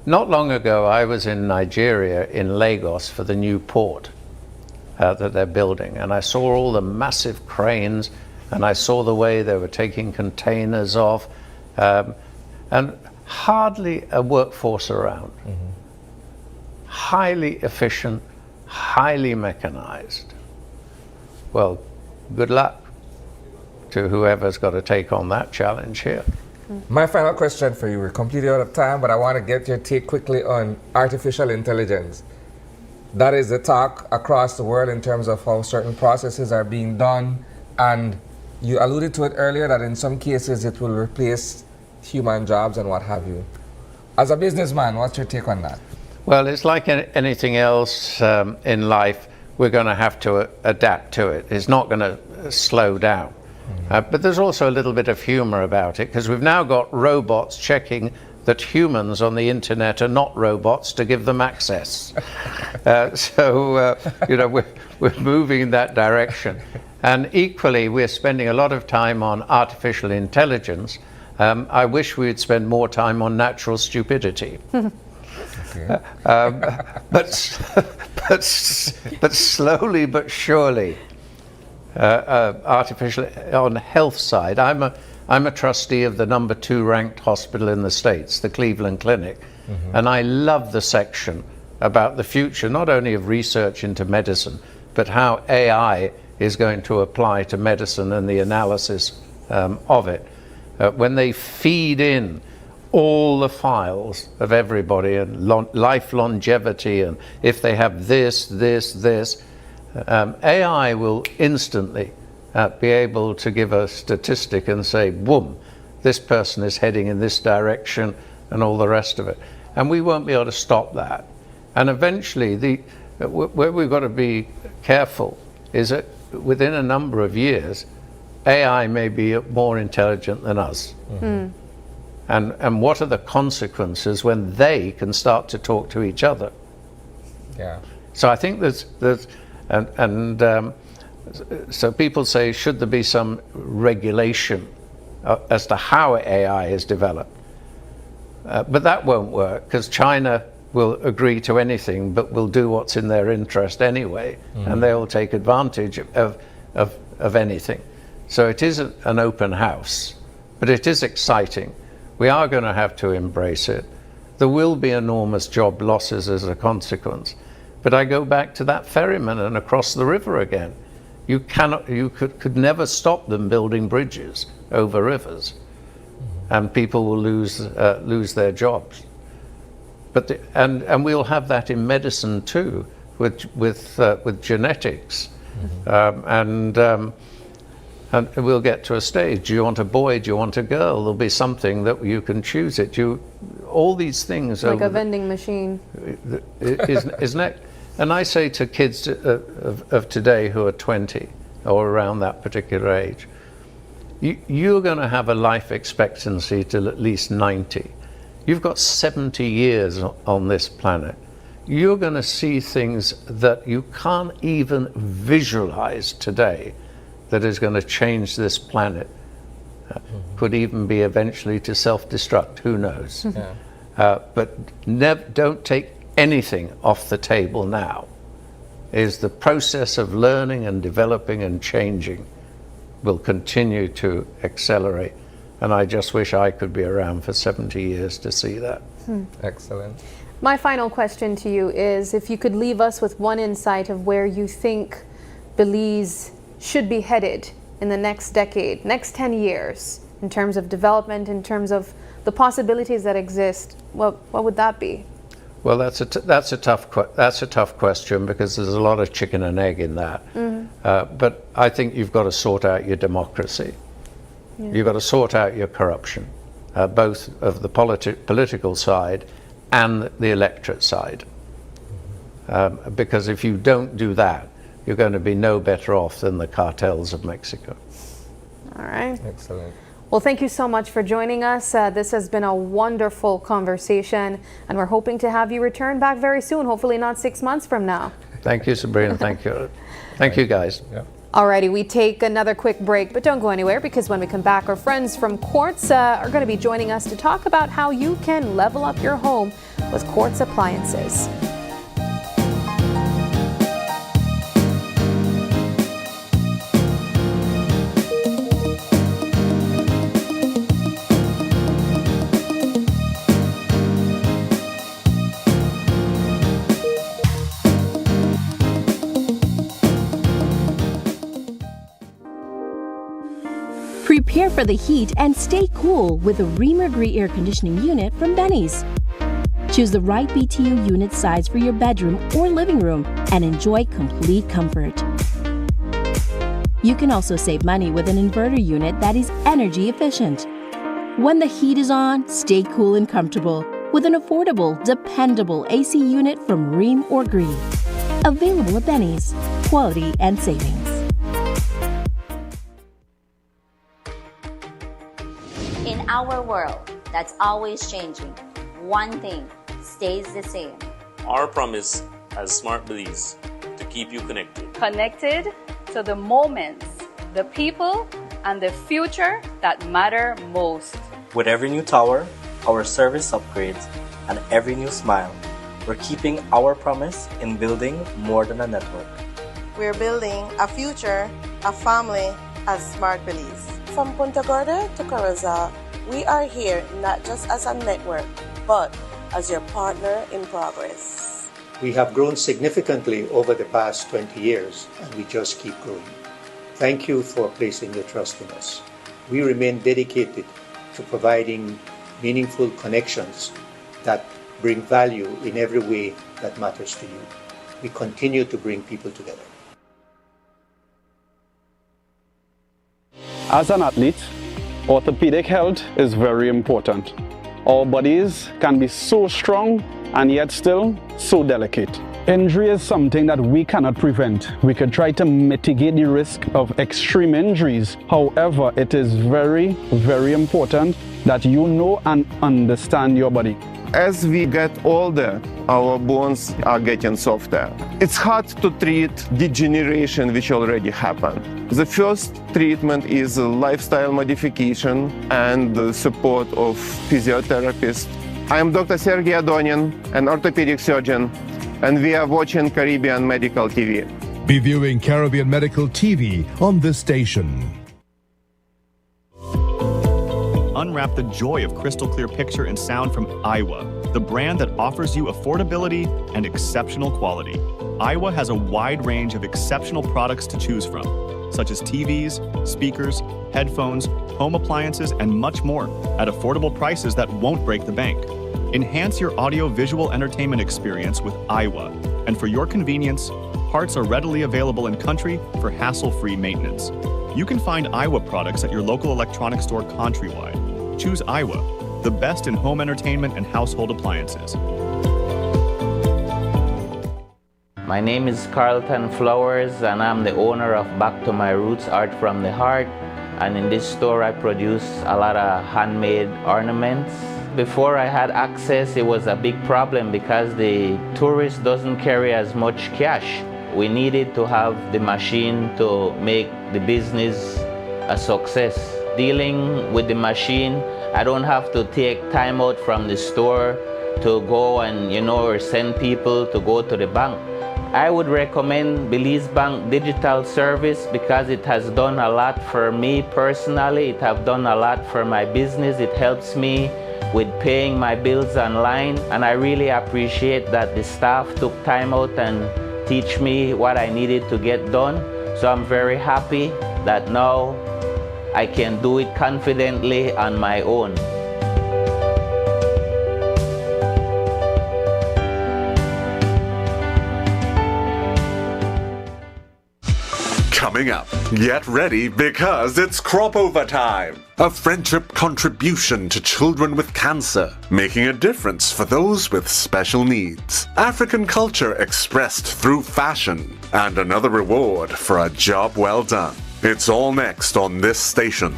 Speaker 18: Not long ago, I was in Nigeria, in Lagos, for the new port that they're building, and I saw all the massive cranes, and I saw the way they were taking containers off, and hardly a workforce around. Highly efficient, highly mechanized. Well, good luck to whoever's got to take on that challenge here.
Speaker 21: My final question for you, we're completely out of time, but I want to get your take quickly on artificial intelligence. That is the talk across the world in terms of how certain processes are being done. And you alluded to it earlier that in some cases it will replace human jobs and what have you. As a businessman, what's your take on that?
Speaker 18: Well, it's like anything else in life. We're going to have to adapt to it. It's not going to slow down. But there's also a little bit of humor about it, because we've now got robots checking that humans on the internet are not robots to give them access. We're moving in that direction. And equally, we're spending a lot of time on artificial intelligence. I wish we'd spend more time on natural stupidity. But slowly but surely, artificial on the health side. I'm a trustee of the number 2 ranked hospital in the States, the Cleveland Clinic, and I love the section about the future, not only of research into medicine, but how AI is going to apply to medicine and the analysis of it. When they feed in all the files of everybody and life longevity, and if they have this, AI will instantly be able to give a statistic and say, boom, this person is heading in this direction and all the rest of it. And we won't be able to stop that. And eventually, where we've got to be careful is that within a number of years, AI may be more intelligent than us. And what are the consequences when they can start to talk to each other?
Speaker 21: Yeah.
Speaker 18: So I think so people say, should there be some regulation as to how AI is developed? But that won't work, because China will agree to anything, but will do what's in their interest anyway, and they will take advantage of anything. So it is an open house, but it is exciting. We are going to have to embrace it. There will be enormous job losses as a consequence. But I go back to that ferryman and across the river again. You could never stop them building bridges over rivers, and people will lose their jobs. But and we'll have that in medicine too, with genetics, and we'll get to a stage. Do you want a boy? Do you want a girl? There'll be something that you can choose it. All these things
Speaker 3: like a vending machine,
Speaker 18: isn't it? And I say to kids of today who are 20 or around that particular age, you're going to have a life expectancy till at least 90. You've got 70 years on this planet. You're going to see things that you can't even visualize today that is going to change this planet. Could even be eventually to self-destruct, who knows? But don't take anything off the table now. Is the process of learning and developing and changing will continue to accelerate. And I just wish I could be around for 70 years to see that.
Speaker 21: Excellent.
Speaker 3: My final question to you is, if you could leave us with one insight of where you think Belize should be headed in the next decade, next 10 years, in terms of development, in terms of the possibilities that exist, what would that be?
Speaker 18: Well, that's a tough question, because there's a lot of chicken and egg in that. But I think you've got to sort out your democracy. You've got to sort out your corruption, both of the political side and the electorate side. Because if you don't do that, you're going to be no better off than the cartels of Mexico.
Speaker 3: All right.
Speaker 21: Excellent.
Speaker 3: Well, thank you so much for joining us. This has been a wonderful conversation, and we're hoping to have you return back very soon, hopefully not 6 months from now.
Speaker 18: Thank you, Sabrina. Thank you. Thank you, guys.
Speaker 21: Yeah.
Speaker 3: Alrighty, we take another quick break, but don't go anywhere, because when we come back, our friends from Quartz are going to be joining us to talk about how you can level up your home with Quartz Appliances.
Speaker 1: Prepare for the heat and stay cool with a Reamer Gree air conditioning unit from Benny's. Choose the right BTU unit size for your bedroom or living room and enjoy complete comfort. You can also save money with an inverter unit that is energy efficient. When the heat is on, stay cool and comfortable with an affordable, dependable AC unit from Rheem or Green. Available at Benny's. Quality and savings.
Speaker 12: In our world that's always changing, one thing stays the same.
Speaker 13: Our promise as Smart Belize to keep you connected.
Speaker 14: Connected to the moments, the people, and the future that matter most.
Speaker 15: With every new tower, our service upgrades, and every new smile, we're keeping our promise in building more than a network.
Speaker 16: We're building a future, a family as Smart Belize. From Punta Gorda to Curacao, we are here not just as a network, but as your partner in progress.
Speaker 17: We have grown significantly over the past 20 years, and we just keep growing. Thank you for placing your trust in us. We remain dedicated to providing meaningful connections that bring value in every way that matters to you. We continue to bring people together.
Speaker 9: As an athlete, orthopedic health is very important. Our bodies can be so strong and yet still so delicate. Injury is something that we cannot prevent. We could try to mitigate the risk of extreme injuries. However, it is very, very important that you know and understand your body.
Speaker 10: As we get older, our bones are getting softer. It's hard to treat degeneration which already happened. The first treatment is a lifestyle modification and the support of physiotherapists. I am Dr. Sergey Adonin, an orthopedic surgeon, and we are watching Caribbean Medical TV.
Speaker 11: Be viewing Caribbean Medical TV on this station.
Speaker 22: Unwrap the joy of crystal clear picture and sound from Iowa, the brand that offers you affordability and exceptional quality. Iowa has a wide range of exceptional products to choose from, such as TVs, speakers, headphones, home appliances, and much more at affordable prices that won't break the bank. Enhance your audio-visual entertainment experience with Iowa, and for your convenience, parts are readily available in country for hassle-free maintenance. You can find Iowa products at your local electronics store countrywide. Choose Iowa, the best in home entertainment and household appliances.
Speaker 23: My name is Carlton Flowers, and I'm the owner of Back to My Roots Art from the Heart. And in this store, I produce a lot of handmade ornaments. Before I had access, it was a big problem because the tourist doesn't carry as much cash. We needed to have the machine to make the business a success. Dealing with the machine, I don't have to take time out from the store to go and, or send people to go to the bank. I would recommend Belize Bank Digital Service because it has done a lot for me personally. It has done a lot for my business. It helps me with paying my bills online, and I really appreciate that the staff took time out and teach me what I needed to get done. So I'm very happy that now I can do it confidently on my own.
Speaker 20: Coming up, get ready because it's crop over time. A friendship contribution to children with cancer, making a difference for those with special needs. African culture expressed through fashion, and another reward for a job well done. It's all next on this station.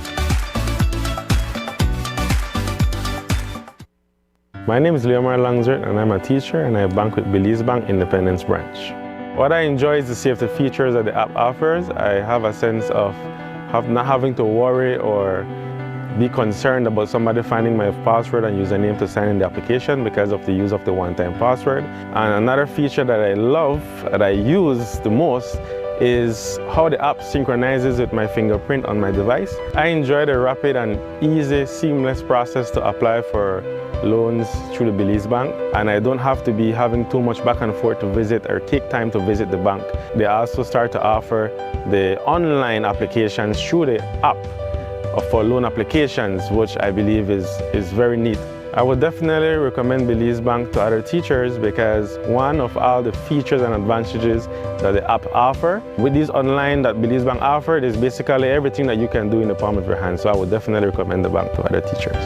Speaker 5: My name is Leomar Langzert, and I'm a teacher, and I bank with Belize Bank Independence Branch. What I enjoy is the safety features that the app offers. I have a sense of not having to worry or be concerned about somebody finding my password and username to sign in the application because of the use of the one-time password. And another feature that I love, that I use the most, is how the app synchronizes with my fingerprint on my device. I enjoy the rapid and easy, seamless process to apply for loans through the Belize Bank, and I don't have to be having too much back and forth to visit or take time to visit the bank. They also start to offer the online applications through the app for loan applications, which I believe is very neat. I would definitely recommend Belize Bank to other teachers because one of all the features and advantages that the app offer, with these online that Belize Bank offered, is basically everything that you can do in the palm of your hand. So I would definitely recommend the bank to other teachers.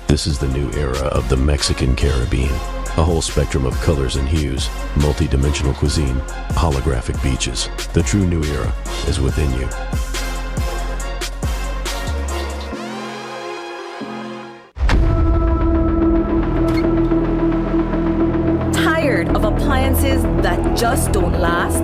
Speaker 2: This is the new era of the Mexican Caribbean. A whole spectrum of colors and hues, multi-dimensional cuisine, holographic beaches. The true new era is within you.
Speaker 6: Tired of appliances that just don't last?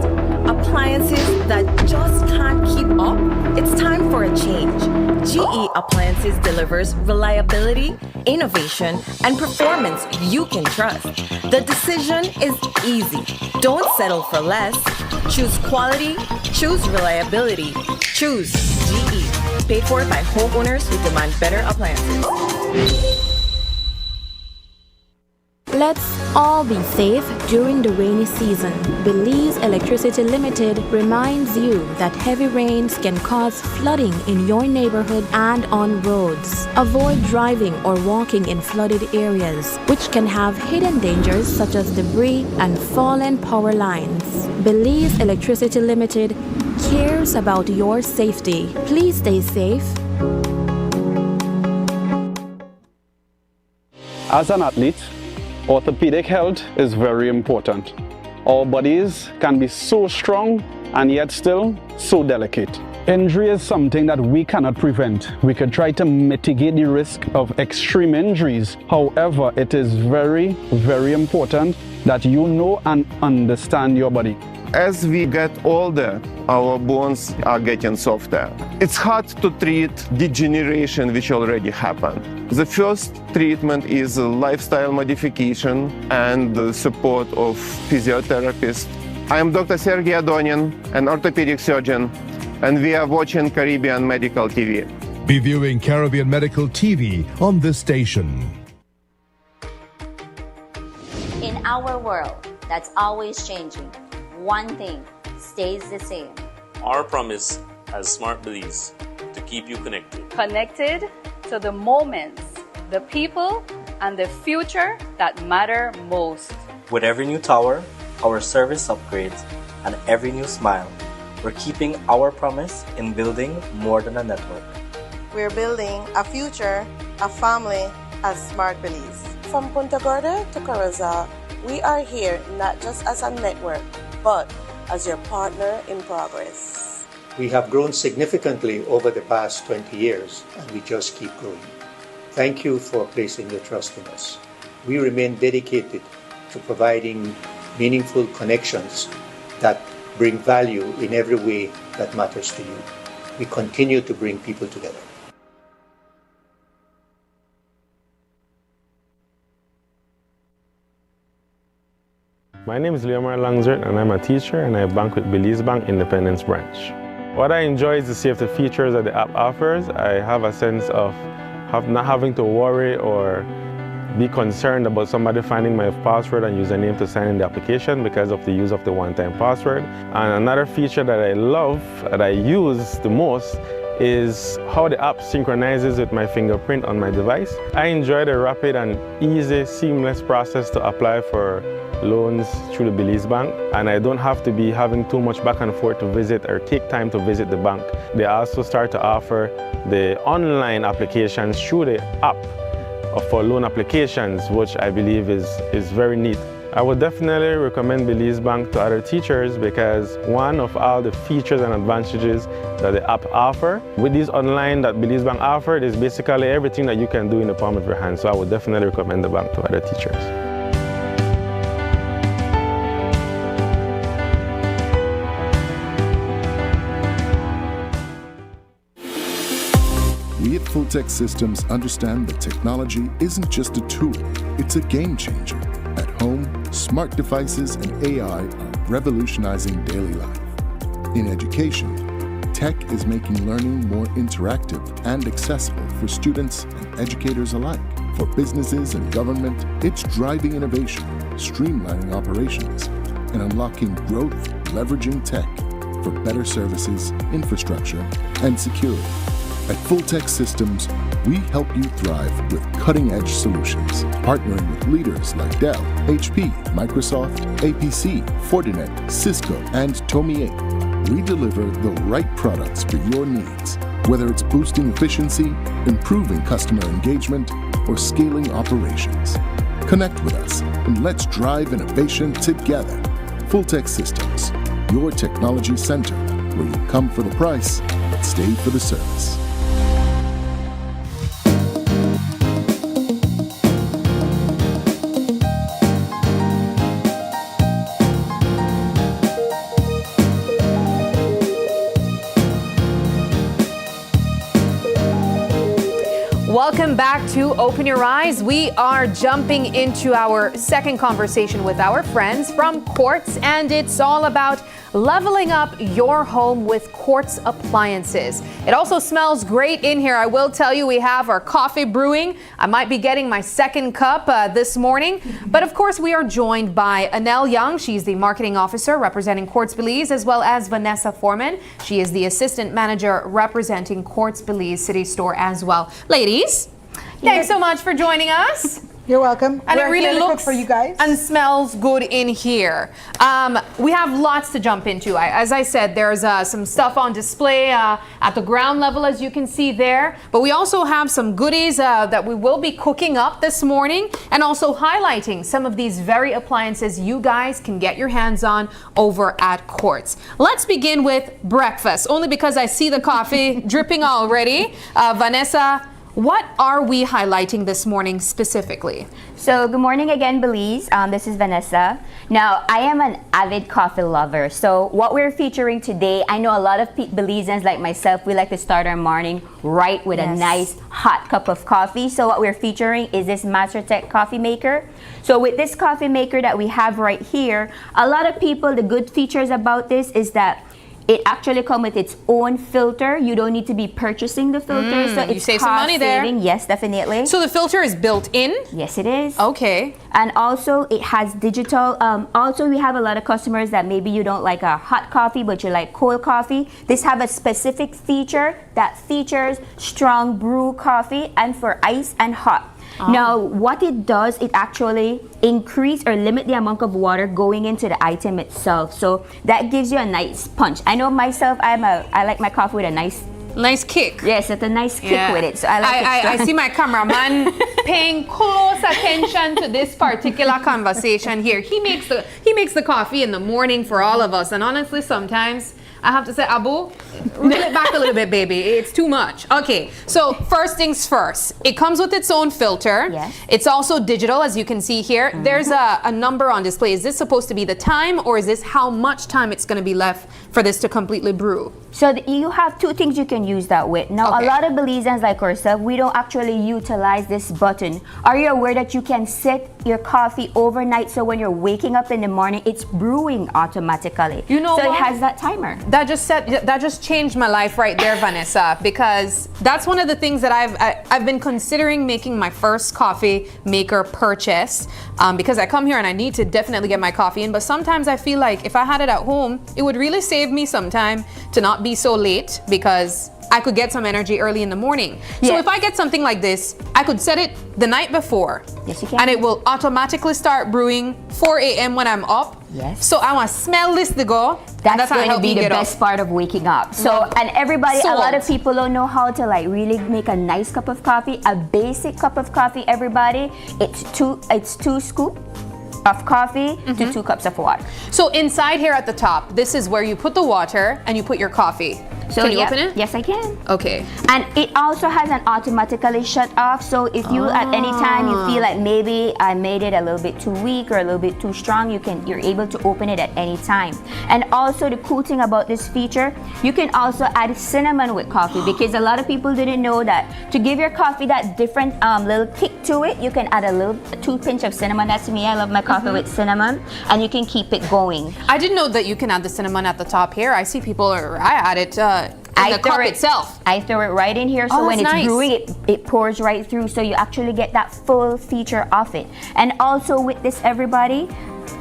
Speaker 6: Appliances that just can't keep up? It's time for a change. GE Appliances delivers reliability, innovation, and performance you can trust. The decision is easy. Don't settle for less. Choose quality, choose reliability, choose GE. Paid for by homeowners who demand better appliances.
Speaker 8: Let's all be safe during the rainy season. Belize Electricity Limited reminds you that heavy rains can cause flooding in your neighborhood and on roads. Avoid driving or walking in flooded areas, which can have hidden dangers such as debris and fallen power lines. Belize Electricity Limited cares about your safety. Please stay safe.
Speaker 9: As an athlete, orthopedic health is very important. Our bodies can be so strong and yet still so delicate. Injury is something that we cannot prevent. We can try to mitigate the risk of extreme injuries. However, it is very, very important that you know and understand your body.
Speaker 10: As we get older, our bones are getting softer. It's hard to treat degeneration which already happened. The first treatment is lifestyle modification and the support of physiotherapists. I am Dr. Sergey Adonin, an orthopedic surgeon, and we are watching Caribbean Medical TV.
Speaker 11: Be viewing Caribbean Medical TV on this station.
Speaker 12: In our world that's always changing, one thing stays the same.
Speaker 13: Our promise as Smart Belize to keep you connected.
Speaker 14: Connected to the moments, the people, and the future that matter most.
Speaker 15: With every new tower, our service upgrades, and every new smile, we're keeping our promise in building more than a network.
Speaker 16: We're building a future, a family, as Smart Belize. From Punta Gorda to Curacao, we are here not just as a network, but as your partner in progress.
Speaker 17: We have grown significantly over the past 20 years, and we just keep growing. Thank you for placing your trust in us. We remain dedicated to providing meaningful connections that bring value in every way that matters to you. We continue to bring people together.
Speaker 5: My name is Leomar Langzert and I'm a teacher and I bank with Belize Bank Independence Branch. What I enjoy is the safety features that the app offers. I have a sense of not having to worry or be concerned about somebody finding my password and username to sign in the application because of the use of the one-time password. And another feature that I love, that I use the most, is how the app synchronizes with my fingerprint on my device. I enjoy the rapid and easy, seamless process to apply for loans through the Belize Bank, and I don't have to be having too much back and forth to visit or take time to visit the bank. They also start to offer the online applications through the app for loan applications, which I believe is very neat. I would definitely recommend Belize Bank to other teachers because one of all the features and advantages that the app offer, with these online that Belize Bank offered, is basically everything that you can do in the palm of your hand. So I would definitely recommend the bank to other teachers.
Speaker 4: We at Fulltech Systems understand that technology isn't just a tool, it's a game changer. At home, smart devices and AI are revolutionizing daily life. In education, tech is making learning more interactive and accessible for students and educators alike. For businesses and government, it's driving innovation, streamlining operations, and unlocking growth, leveraging tech for better services, infrastructure, and security. At Fulltech Systems, we help you thrive with cutting-edge solutions, partnering with leaders like Dell, HP, Microsoft, APC, Fortinet, Cisco, and Tomy. We deliver the right products for your needs, whether it's boosting efficiency, improving customer engagement, or scaling operations. Connect with us and let's drive innovation together. Fulltech Systems, your technology center, where you come for the price, but stay for the service.
Speaker 3: Welcome back to Open Your Eyes. We are jumping into our second conversation with our friends from Quartz, and it's all about leveling up your home with Quartz appliances. It also smells great in here. I will tell you, we have our coffee brewing. I might be getting my second cup this morning. But of course, we are joined by Anel Young. She's the marketing officer representing Quartz Belize, as well as Vanessa Foreman. She is the assistant manager representing Quartz Belize City Store as well. Ladies, thanks so much for joining us.
Speaker 7: You're welcome.
Speaker 3: And
Speaker 7: We're
Speaker 3: it really
Speaker 7: here to cook
Speaker 3: looks
Speaker 7: for you guys
Speaker 3: and smells good in here. We have lots to jump into. As I said, there's some stuff on display at the ground level, as you can see there. But we also have some goodies that we will be cooking up this morning, and also highlighting some of these very appliances you guys can get your hands on over at Quartz. Let's begin with breakfast, only because I see the coffee dripping already. Vanessa, what are we highlighting this morning specifically?
Speaker 19: So good morning again, Belize. This is Vanessa. Now, I am an avid coffee lover. So what we're featuring today, I know a lot of Belizeans like myself, we like to start our morning right with a nice hot cup of coffee. So what we're featuring is this MasterTech coffee maker. So with this coffee maker that we have right here, a lot of people, the good features about this is that it actually comes with its own filter. You don't need to be purchasing the filter, so it's
Speaker 3: you save some money there.
Speaker 19: saving. Yes, definitely.
Speaker 3: So the filter is built in?
Speaker 19: Yes, it is.
Speaker 3: Okay.
Speaker 19: And also it has digital. Also, we have a lot of customers that maybe you don't like a hot coffee, but you like cold coffee. This have a specific feature that features strong brew coffee and for ice and hot. Now, what it does, it actually increase or limit the amount of water going into the item itself. So that gives you a nice punch. I know myself, I like my coffee with a nice
Speaker 3: kick.
Speaker 19: Yes, it's a nice kick with it. So I like it.
Speaker 3: I see my cameraman paying close attention to this particular conversation here. He makes the coffee in the morning for all of us, and honestly, sometimes I have to say, Abu, reel it back a little bit, baby. It's too much. Okay, so first things first. It comes with its own filter.
Speaker 19: Yes.
Speaker 3: It's also digital, as you can see here. There's a number on display. Is this supposed to be the time, or is this how much time it's going to be left for this to completely brew?
Speaker 19: So you have two things you can use that with. Now, a lot of Belizeans like ourselves, we don't actually utilize this button. Are you aware that you can set your coffee overnight, so when you're waking up in the morning, it's brewing automatically?
Speaker 3: You know
Speaker 19: so
Speaker 3: what?
Speaker 19: It has that timer.
Speaker 3: That just changed my life right there, Vanessa, because that's one of the things that I've been considering making my first coffee maker purchase, because I come here and I need to definitely get my coffee in, but sometimes I feel like if I had it at home, it would really save me some time to not be so late, because I could get some energy early in the morning. So if I get something like this, I could set it the night before.
Speaker 19: Yes, you can.
Speaker 3: And it will automatically start brewing 4 a.m. when I'm up.
Speaker 19: Yes.
Speaker 3: So I want to smell this to go.
Speaker 19: That's going to be the best part of waking up. So, and everybody, a lot of people don't know how to like really make a nice cup of coffee, a basic cup of coffee, everybody. It's two scoop. of coffee to 2 cups of water.
Speaker 3: So inside here at the top, this is where you put the water and you put your coffee.
Speaker 19: So
Speaker 3: can you open it?
Speaker 19: Yes, I can.
Speaker 3: Okay.
Speaker 19: And it also has an automatically shut off. So if you at any time you feel like maybe I made it a little bit too weak or a little bit too strong, you're able to open it at any time. And also the cool thing about this feature, you can also add cinnamon with coffee, because a lot of people didn't know that to give your coffee that different little kick to it, you can add a little 2 pinch of cinnamon. That's me. I love my coffee with cinnamon, and you can keep it going.
Speaker 3: I didn't know that you can add the cinnamon at the top here. I see people I add it in the cup itself.
Speaker 19: I throw it right in here, so when it's brewing, it pours right through, so you actually get that full feature of it. And also with this, everybody,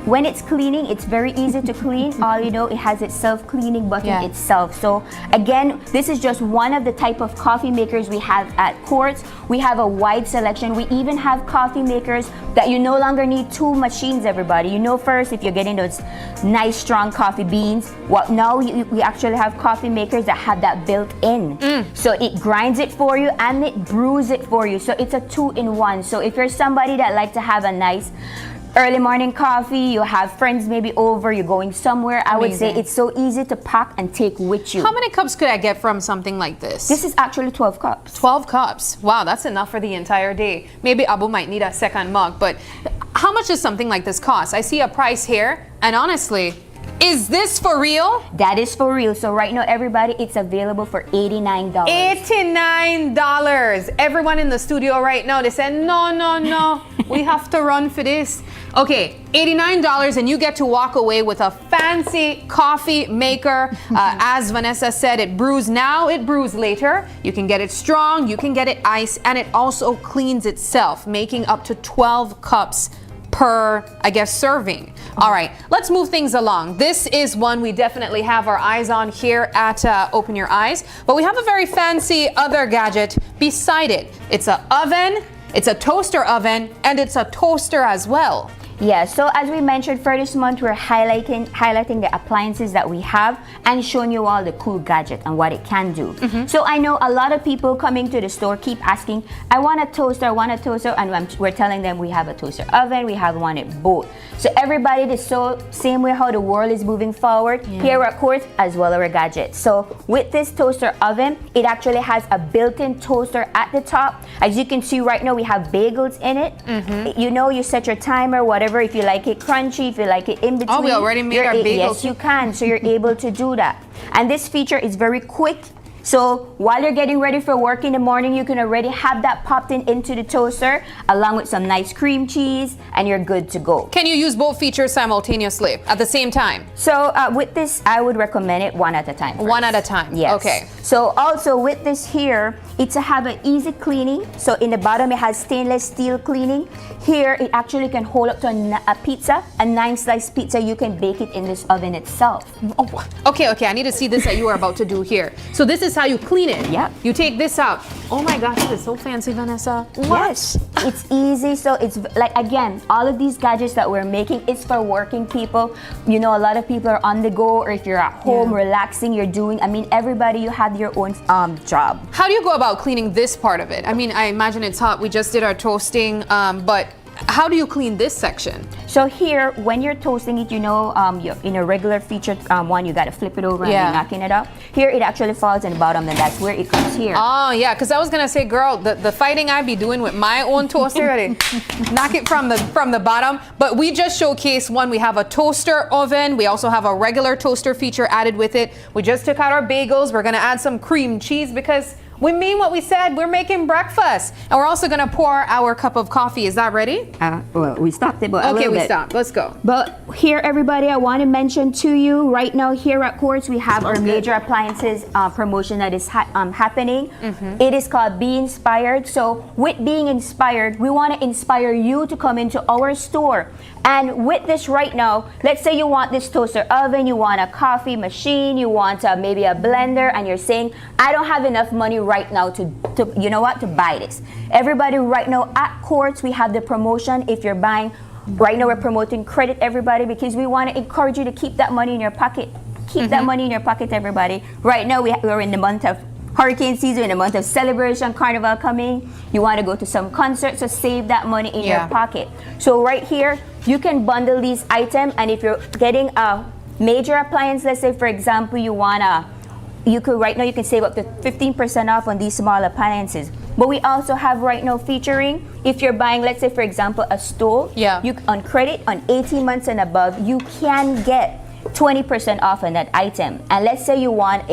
Speaker 19: when it's cleaning, it's very easy to clean. All you know, it has its self-cleaning button itself. So again, this is just one of the type of coffee makers we have at Quartz. We have a wide selection. We even have coffee makers that you no longer need 2 machines, everybody. You know, first, if you're getting those nice strong coffee beans, well, now we actually have coffee makers that have that built in. So it grinds it for you and it brews it for you. So it's a 2-in-1. So if you're somebody that like to have a nice early morning coffee, you have friends maybe over, you're going somewhere, I would say it's so easy to pack and take with you.
Speaker 3: How many cups could I get from something like this?
Speaker 19: This is actually 12 cups.
Speaker 3: 12 cups. Wow, that's enough for the entire day. Maybe Abu might need a second mug, but how much does something like this cost? I see a price here, and honestly, is this for real?
Speaker 19: That is for real. So right now, everybody, it's available for $89.
Speaker 3: $89. Everyone in the studio right now, they said, no, we have to run for this. Okay, $89, and you get to walk away with a fancy coffee maker. As Vanessa said, it brews now, it brews later. You can get it strong, you can get it iced, and it also cleans itself, making up to 12 cups per, I guess, serving. All right, let's move things along. This is one we definitely have our eyes on here at Open Your Eyes, but we have a very fancy other gadget beside it. It's an oven, it's a toaster oven, and it's a toaster as well.
Speaker 19: Yeah, so as we mentioned, for this month, we're highlighting the appliances that we have and showing you all the cool gadget and what it can do. So I know a lot of people coming to the store keep asking, I want a toaster, and we're telling them we have a toaster oven, we have one at both. So everybody, the same way how the world is moving forward, here at Quartz, as well as our gadgets. So with this toaster oven, it actually has a built-in toaster at the top. As you can see right now, we have bagels in it. You know, you set your timer, whatever, if you like it crunchy, if you like it in between.
Speaker 3: Oh, we already made our bagels.
Speaker 19: Yes, you can. So you're able to do that. And this feature is very quick. So while you're getting ready for work in the morning, you can already have that popped into the toaster along with some nice cream cheese, and you're good to go.
Speaker 3: Can you use both features simultaneously at the same time?
Speaker 19: So with this, I would recommend it one at a time.
Speaker 3: One at a time.
Speaker 19: Yes.
Speaker 3: Okay.
Speaker 19: So also with this here, it's to have an easy cleaning. So in the bottom, it has stainless steel cleaning. Here, it actually can hold up to a pizza, a 9-slice pizza. You can bake it in this oven itself.
Speaker 3: Oh, okay. I need to see this that you are about to do here. So this is how you clean it.
Speaker 19: Yeah.
Speaker 3: You take this out. Oh my gosh, this is so fancy, Vanessa. What?
Speaker 19: Yes, it's easy. So it's like, again, all of these gadgets that we're making is for working people. You know, a lot of people are on the go, or if you're at home relaxing, you're doing, everybody, you have your own job.
Speaker 3: How do you go about cleaning this part of it? I mean, I imagine it's hot. We just did our toasting, but how do you clean this section?
Speaker 19: So here, when you're toasting it, you know, you're in a regular featured one, you got to flip it over and you're knocking it up. Here, it actually falls in the bottom, and that's where it comes here.
Speaker 3: Oh, yeah, because I was going to say, girl, the fighting I be doing with my own toaster, knock it from the bottom. But we just showcased one. We have a toaster oven. We also have a regular toaster feature added with it. We just took out our bagels. We're going to add some cream cheese because we mean what we said. We're making breakfast. And we're also going to pour our cup of coffee. Is that ready?
Speaker 19: Well, we stopped it, but
Speaker 3: okay, we stopped. Let's go.
Speaker 19: But here, everybody, I want to mention to you right now here at Quartz, we have our major appliances promotion that is happening. It is called Be Inspired. So with being inspired, we want to inspire you to come into our store. And with this right now, let's say you want this toaster oven, you want a coffee machine, you want maybe a blender, and you're saying, I don't have enough money right now to you know what, to buy this. Everybody right now at Quartz, we have the promotion. If you're buying, right now we're promoting credit, everybody, because we want to encourage you to keep that money in your pocket. Keep that money in your pocket, everybody. Right now we're in the month of hurricane season, in a month of celebration, carnival coming, you want to go to some concerts, so save that money in your pocket. So right here, you can bundle these items, and if you're getting a major appliance, let's say for example you could right now you can save up to 15% off on these small appliances. But we also have right now featuring, if you're buying, let's say for example a stove, you on credit on 18 months and above, you can get 20% off on that item. And let's say you want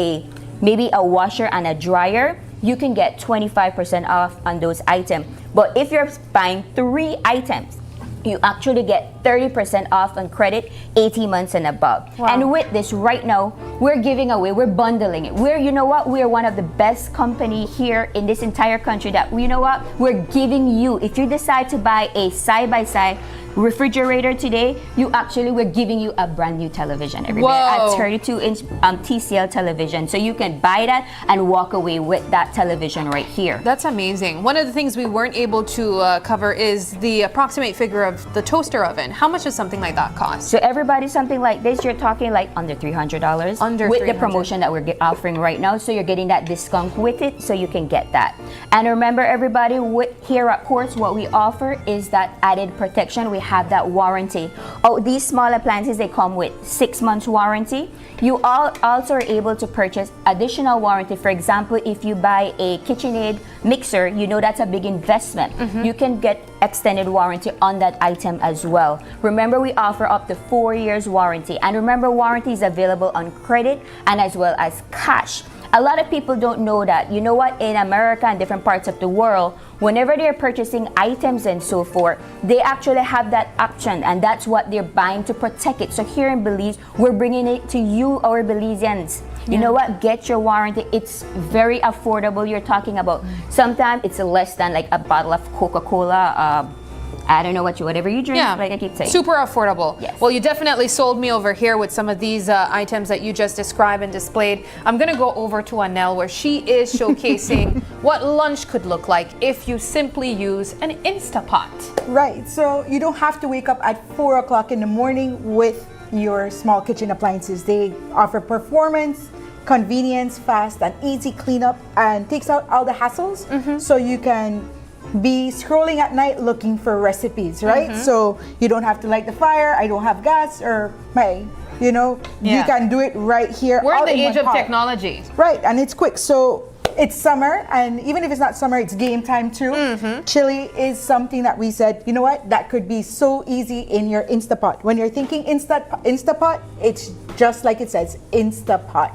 Speaker 19: maybe a washer and a dryer, you can get 25% off on those items. But if you're buying 3 items, you actually get 30% off on credit, 18 months and above. Wow. And with this right now, we're giving away, we're bundling it. You know what, we're one of the best company here in this entire country that, you know what, we're giving you, if you decide to buy a side-by-side refrigerator today, we're giving you a brand new television, everybody. A 32-inch TCL television. So you can buy that and walk away with that television right here.
Speaker 3: That's amazing. One of the things we weren't able to cover is the approximate figure of the toaster oven. How much does something like that cost?
Speaker 19: So everybody, something like this, you're talking like under $300.
Speaker 3: Under
Speaker 19: with
Speaker 3: $300.
Speaker 19: The promotion that we're offering right now. So you're getting that discount with it, so you can get that. And remember everybody, here at Quartz, what we offer is that added protection. We have that warranty. These small appliances, they come with 6 months warranty. You also are able to purchase additional warranty. For example, if you buy a KitchenAid mixer, you know that's a big investment. You can get extended warranty on that item as well. Remember, we offer up to 4 years warranty. And remember, warranty is available on credit and as well as cash. A lot of people don't know that. You know what? In America and different parts of the world, whenever they're purchasing items and so forth, they actually have that option, and that's what they're buying to protect it. So here in Belize, we're bringing it to you, our Belizeans. You know what? Get your warranty. It's very affordable. You're talking about sometimes it's less than like a bottle of Coca-Cola. I don't know whatever you drink, like I keep saying.
Speaker 3: Super affordable.
Speaker 19: Yes.
Speaker 3: Well, you definitely sold me over here with some of these items that you just described and displayed. I'm going to go over to Anel, where she is showcasing what lunch could look like if you simply use an Instapot.
Speaker 7: Right. So you don't have to wake up at 4 o'clock in the morning with your small kitchen appliances. They offer performance, convenience, fast and easy cleanup, and takes out all the hassles. So you can be scrolling at night looking for recipes, right? So you don't have to light the fire. I don't have gas, or you can do it right here.
Speaker 3: We're in the age of technology.
Speaker 7: Right, and it's quick. So it's summer, and even if it's not summer, it's game time too. Chili is something that we said, you know what, that could be so easy in your Instapot. When you're thinking Instapot, it's just like it says, Instapot.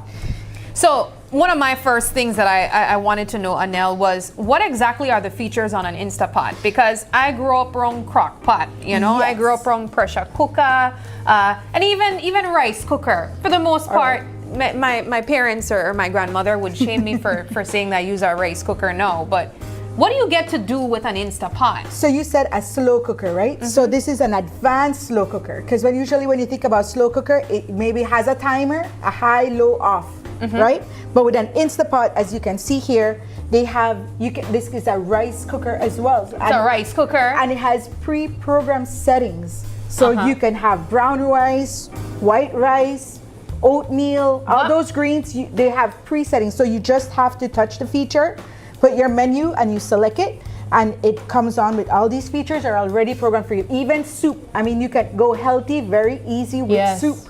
Speaker 3: So one of my first things that I wanted to know, Anel, was what exactly are the features on an Instapot? Because I grew up around crock pot, I grew up around pressure cooker, and even rice cooker. For the most part, my parents or my grandmother would shame me for saying that I use a rice cooker now, but what do you get to do with an Instapot?
Speaker 7: So you said a slow cooker, right? So this is an advanced slow cooker, because usually when you think about slow cooker, it maybe has a timer, a high, low, off. Right? But with an Instapot, as you can see here, this is a rice cooker as well.
Speaker 3: It's a rice cooker.
Speaker 7: And it has pre-programmed settings. So you can have brown rice, white rice, oatmeal, all those greens, they have pre-settings. So you just have to touch the feature, put your menu, and you select it. And it comes on with all these features are already programmed for you. Even soup. I mean, you can go healthy, very easy with soup.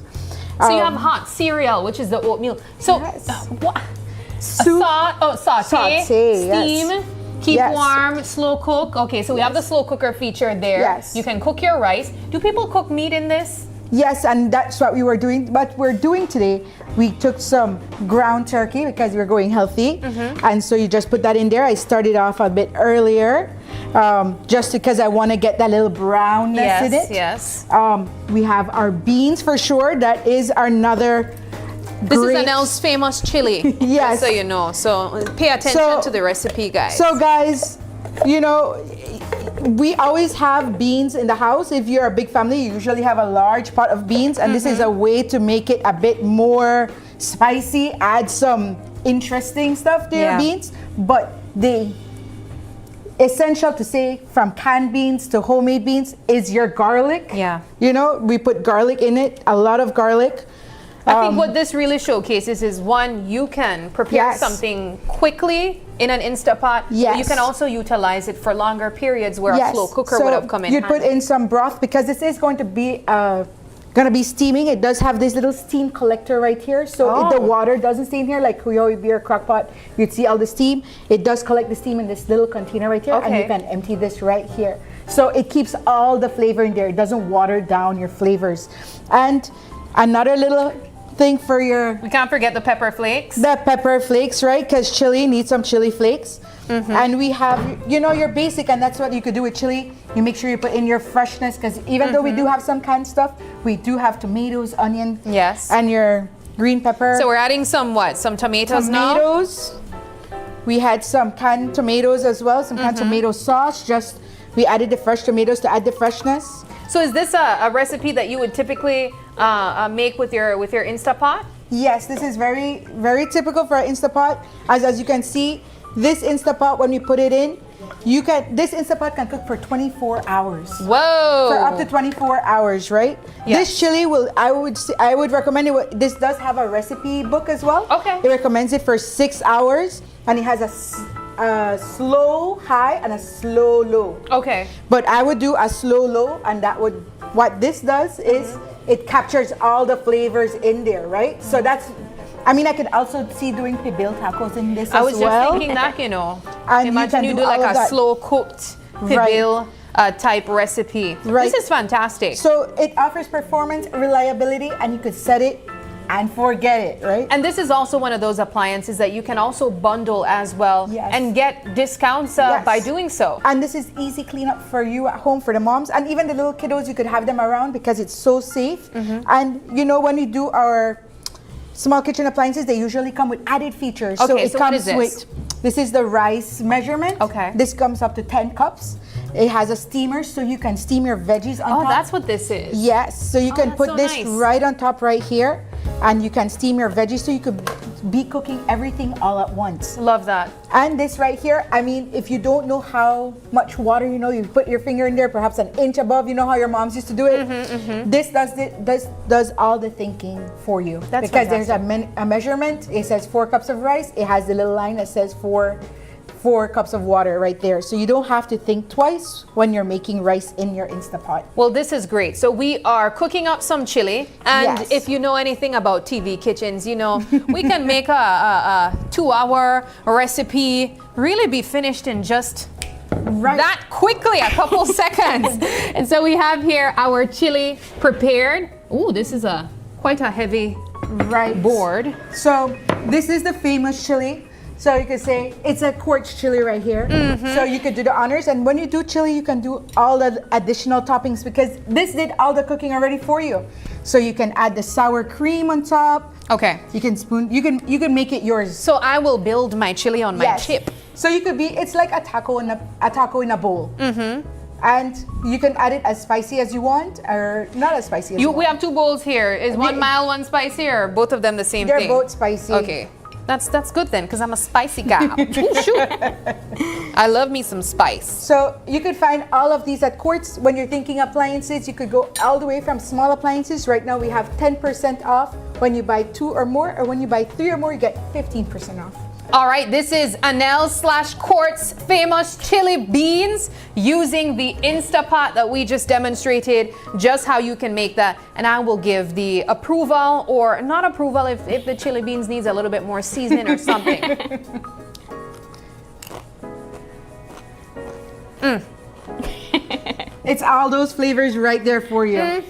Speaker 3: So you have hot cereal, which is the oatmeal. So what?
Speaker 7: Soup,
Speaker 3: saute, steam, keep warm, slow cook. Okay, so we have the slow cooker feature there.
Speaker 7: Yes.
Speaker 3: You can cook your rice. Do people cook meat in this?
Speaker 7: Yes, and that's what we were doing. What we're doing today, we took some ground turkey because we're going healthy. And so you just put that in there. I started off a bit earlier. Just because I want to get that little brownness in it.
Speaker 3: Yes.
Speaker 7: We have our beans for sure. That is another
Speaker 3: This is Anel's famous chili.
Speaker 7: Yes.
Speaker 3: So you know. So pay attention to the recipe, guys.
Speaker 7: So guys, we always have beans in the house. If you're a big family, you usually have a large pot of beans, and this is a way to make it a bit more spicy, add some interesting stuff to your beans. But the essential to say, from canned beans to homemade beans, is your garlic.
Speaker 3: Yeah.
Speaker 7: We put garlic in it, a lot of garlic.
Speaker 3: I think what this really showcases is, one, you can prepare something quickly in an Instapot.
Speaker 7: Yes.
Speaker 3: But you can also utilize it for longer periods where a slow cooker would have come in
Speaker 7: You'd put
Speaker 3: handy.
Speaker 7: in some broth because this is going to be steaming. It does have this little steam collector right here, so the water doesn't stay in here like Kuyoy beer crock pot. You'd see all the steam. It does collect the steam in this little container right here, and you can empty this right here. So it keeps all the flavor in there. It doesn't water down your flavors. And another little thing for your...
Speaker 3: We can't forget the pepper flakes.
Speaker 7: The pepper flakes, right? Because chili needs some chili flakes. And we have, your basic, and that's what you could do with chili. You make sure you put in your freshness, because even though we do have some canned stuff, we do have tomatoes, onion, and your green pepper.
Speaker 3: So we're adding some what? Some tomatoes now?
Speaker 7: Tomatoes. We had some canned tomatoes as well, some canned tomato sauce. We added the fresh tomatoes to add the freshness.
Speaker 3: So is this a recipe that you would typically make with your Instapot?
Speaker 7: Yes, this is very, very typical for an Instapot. As you can see, this Instapot, when we put it in, this Instapot can cook for 24 hours.
Speaker 3: Whoa!
Speaker 7: For up to 24 hours, right?
Speaker 3: Yes.
Speaker 7: This chili I would recommend it. This does have a recipe book as well.
Speaker 3: Okay.
Speaker 7: It recommends it for 6 hours, and it has a slow high and a slow low.
Speaker 3: Okay.
Speaker 7: But I would do a slow low, and what this does is it captures all the flavors in there, right? So I could also see doing pibil tacos in this as well.
Speaker 3: I was just thinking that,
Speaker 7: And
Speaker 3: imagine you do like a slow cooked pibil type recipe.
Speaker 7: Right.
Speaker 3: This is fantastic.
Speaker 7: So it offers performance, reliability, and you could set it and forget it, right?
Speaker 3: And this is also one of those appliances that you can also bundle as well and get discounts by doing so.
Speaker 7: And this is easy cleanup for you at home, for the moms, and even the little kiddos, you could have them around because it's so safe. And when we do our small kitchen appliances, they usually come with added features.
Speaker 3: Okay,
Speaker 7: so it
Speaker 3: what
Speaker 7: comes
Speaker 3: is this?
Speaker 7: This is the rice measurement.
Speaker 3: Okay.
Speaker 7: This comes up to 10 cups. It has a steamer, so you can steam your veggies on top.
Speaker 3: Oh, that's what this is.
Speaker 7: Yes, so you can put this
Speaker 3: nice.
Speaker 7: right on top right here, and you can steam your veggies, so you could be cooking everything all at once.
Speaker 3: Love that.
Speaker 7: And this right here, if you don't know how much water, you put your finger in there, perhaps an inch above, how your moms used to do it. This does all the thinking for you.
Speaker 3: That's
Speaker 7: because
Speaker 3: fantastic.
Speaker 7: there's a measurement. It says 4 cups of rice. It has the little line that says 4 cups of water right there. So you don't have to think twice when you're making rice in your Instapot.
Speaker 3: Well, this is great. So we are cooking up some chili. And
Speaker 7: Yes.
Speaker 3: if you know anything about TV kitchens, we can make a 2-hour recipe really be finished in just that quickly, a couple seconds. And so we have here our chili prepared. Ooh, this is quite a heavy board.
Speaker 7: So this is the famous chili. So you could say it's a quartz chili right here. So you could do the honors, and when you do chili, you can do all the additional toppings because this did all the cooking already for you. So you can add the sour cream on top.
Speaker 3: Okay.
Speaker 7: You can make it yours.
Speaker 3: So I will build my chili on my chip.
Speaker 7: So it's like a taco in a bowl. And you can add it as spicy as you want, or not as spicy as you want.
Speaker 3: We have 2 bowls here. Is one mild, one spicy, or both of them the same thing?
Speaker 7: They're both spicy.
Speaker 3: Okay. That's good then, because I'm a spicy gal. Ooh, shoot. I love me some spice.
Speaker 7: So you could find all of these at Quartz. When you're thinking appliances, you could go all the way from small appliances. Right now we have 10% off when you buy 2 or more, or when you buy 3 or more, you get 15% off.
Speaker 3: All right, this is Anel/Quartz famous chili beans using the Instapot that we just demonstrated, just how you can make that. And I will give the approval or not approval if the chili beans needs a little bit more seasoning or something.
Speaker 7: It's all those flavors right there for you.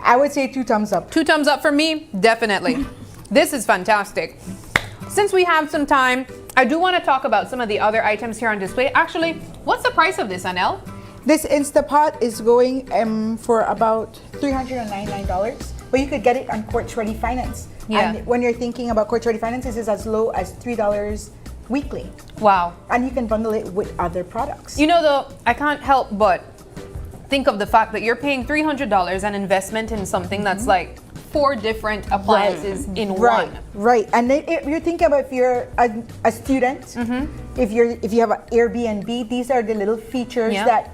Speaker 7: I would say 2 thumbs up.
Speaker 3: 2 thumbs up for me, definitely. This is fantastic. Since we have some time, I do want to talk about some of the other items here on display. Actually, what's the price of this, Anel?
Speaker 7: This Instapot is going for about $399, but you could get it on Quartz Ready Finance.
Speaker 3: Yeah.
Speaker 7: And when you're thinking about Quartz Ready Finance, this is as low as $3 weekly.
Speaker 3: Wow.
Speaker 7: And you can bundle it with other products.
Speaker 3: Though, I can't help but think of the fact that you're paying $300 an investment in something that's like 4 different appliances in
Speaker 7: Right,
Speaker 3: one.
Speaker 7: right. And then if you're thinking about if you're a student, if you have an Airbnb, these are the little features
Speaker 3: Yeah.
Speaker 7: that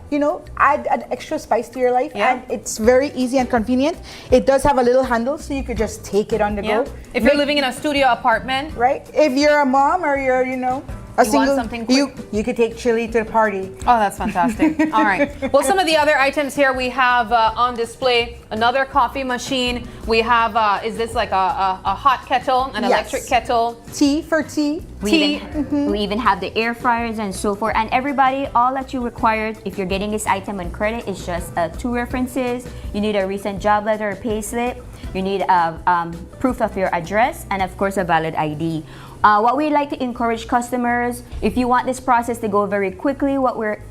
Speaker 7: add an extra spice to your life, and it's very easy and convenient. It does have a little handle, so you could just take it on the go.
Speaker 3: If you're living in a studio apartment,
Speaker 7: right? If you're a mom or you're a single,
Speaker 3: want something quick?
Speaker 7: you could take chili to the party.
Speaker 3: Oh, that's fantastic. All right. Well, some of the other items here we have on display, another coffee machine. We have, is this like a hot kettle, an electric kettle?
Speaker 7: Tea for tea.
Speaker 19: We even have the air fryers and so forth. And everybody, all that you require if you're getting this item on credit is just 2 references. You need a recent job letter or pay slip. You need a proof of your address, and of course a valid ID. What we'd like to encourage customers, if you want this process to go very quickly,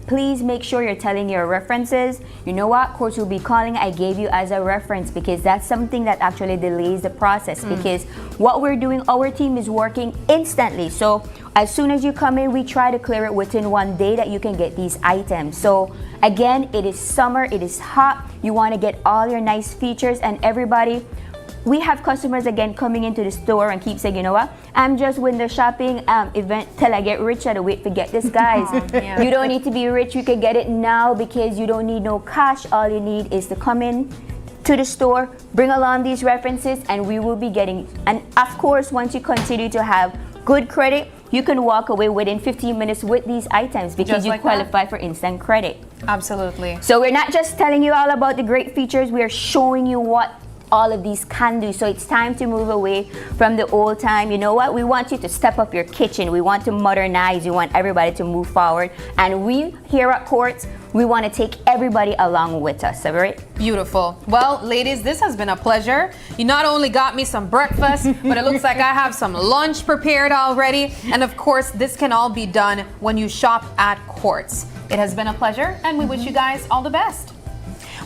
Speaker 19: please make sure you're telling your references. You know what? Courts will be calling, I gave you as a reference, because that's something that actually delays the process. Because what we're doing, our team is working instantly. So as soon as you come in, we try to clear it within 1 day that you can get these items. So again, it is summer, it is hot. You want to get all your nice features, and everybody, we have customers again coming into the store and keep saying, you know what, I'm just window shopping event till I get rich. I don't wait to get this, guys. You don't need to be rich. You can get it now because you don't need no cash. All you need is to come in to the store, bring along these references, and we will be getting. And of course, once you continue to have good credit, you can walk away within 15 minutes with these items because
Speaker 3: Just
Speaker 19: you
Speaker 3: like
Speaker 19: qualify for instant credit.
Speaker 3: Absolutely.
Speaker 19: So we're not just telling you all about the great features, we are showing you what all of these can do. So it's time to move away from the old time. You know what? We want you to step up your kitchen. We want to modernize. We want everybody to move forward. And we here at Courts, we want to take everybody along with us. All right?
Speaker 3: Beautiful. Well, ladies, this has been a pleasure. You not only got me some breakfast, but it looks like I have some lunch prepared already. And of course, this can all be done when you shop at Courts. It has been a pleasure, and we wish you guys all the best.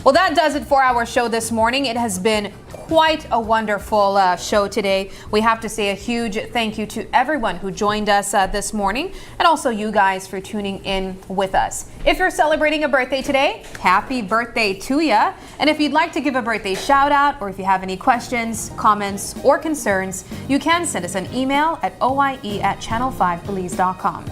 Speaker 3: Well, that does it for our show this morning. It has been quite a wonderful show today. We have to say a huge thank you to everyone who joined us this morning, and also you guys for tuning in with us. If you're celebrating a birthday today, happy birthday to ya. And if you'd like to give a birthday shout out, or if you have any questions, comments, or concerns, you can send us an email at oie@channel5belize.com.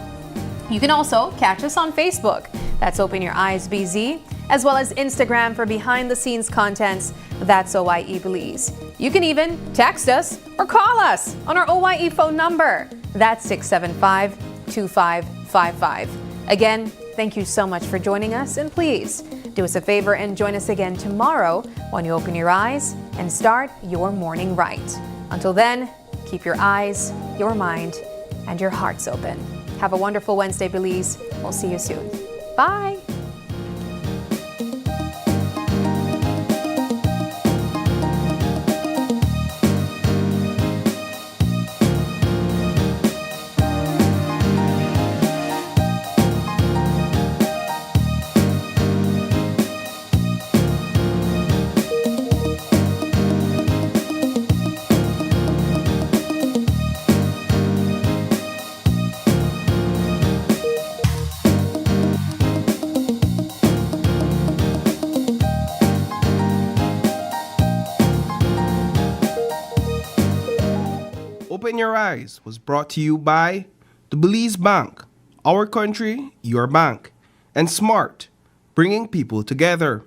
Speaker 3: You can also catch us on Facebook. That's Open Your Eyes BZ, as well as Instagram for behind-the-scenes contents. That's OIE Belize. You can even text us or call us on our OIE phone number. That's 675-2555. Again, thank you so much for joining us, and please do us a favor and join us again tomorrow when you open your eyes and start your morning right. Until then, keep your eyes, your mind, and your hearts open. Have a wonderful Wednesday, Belize. We'll see you soon. Bye.
Speaker 1: Open Your Eyes was brought to you by the Belize Bank, our country, your bank, and Smart, bringing people together.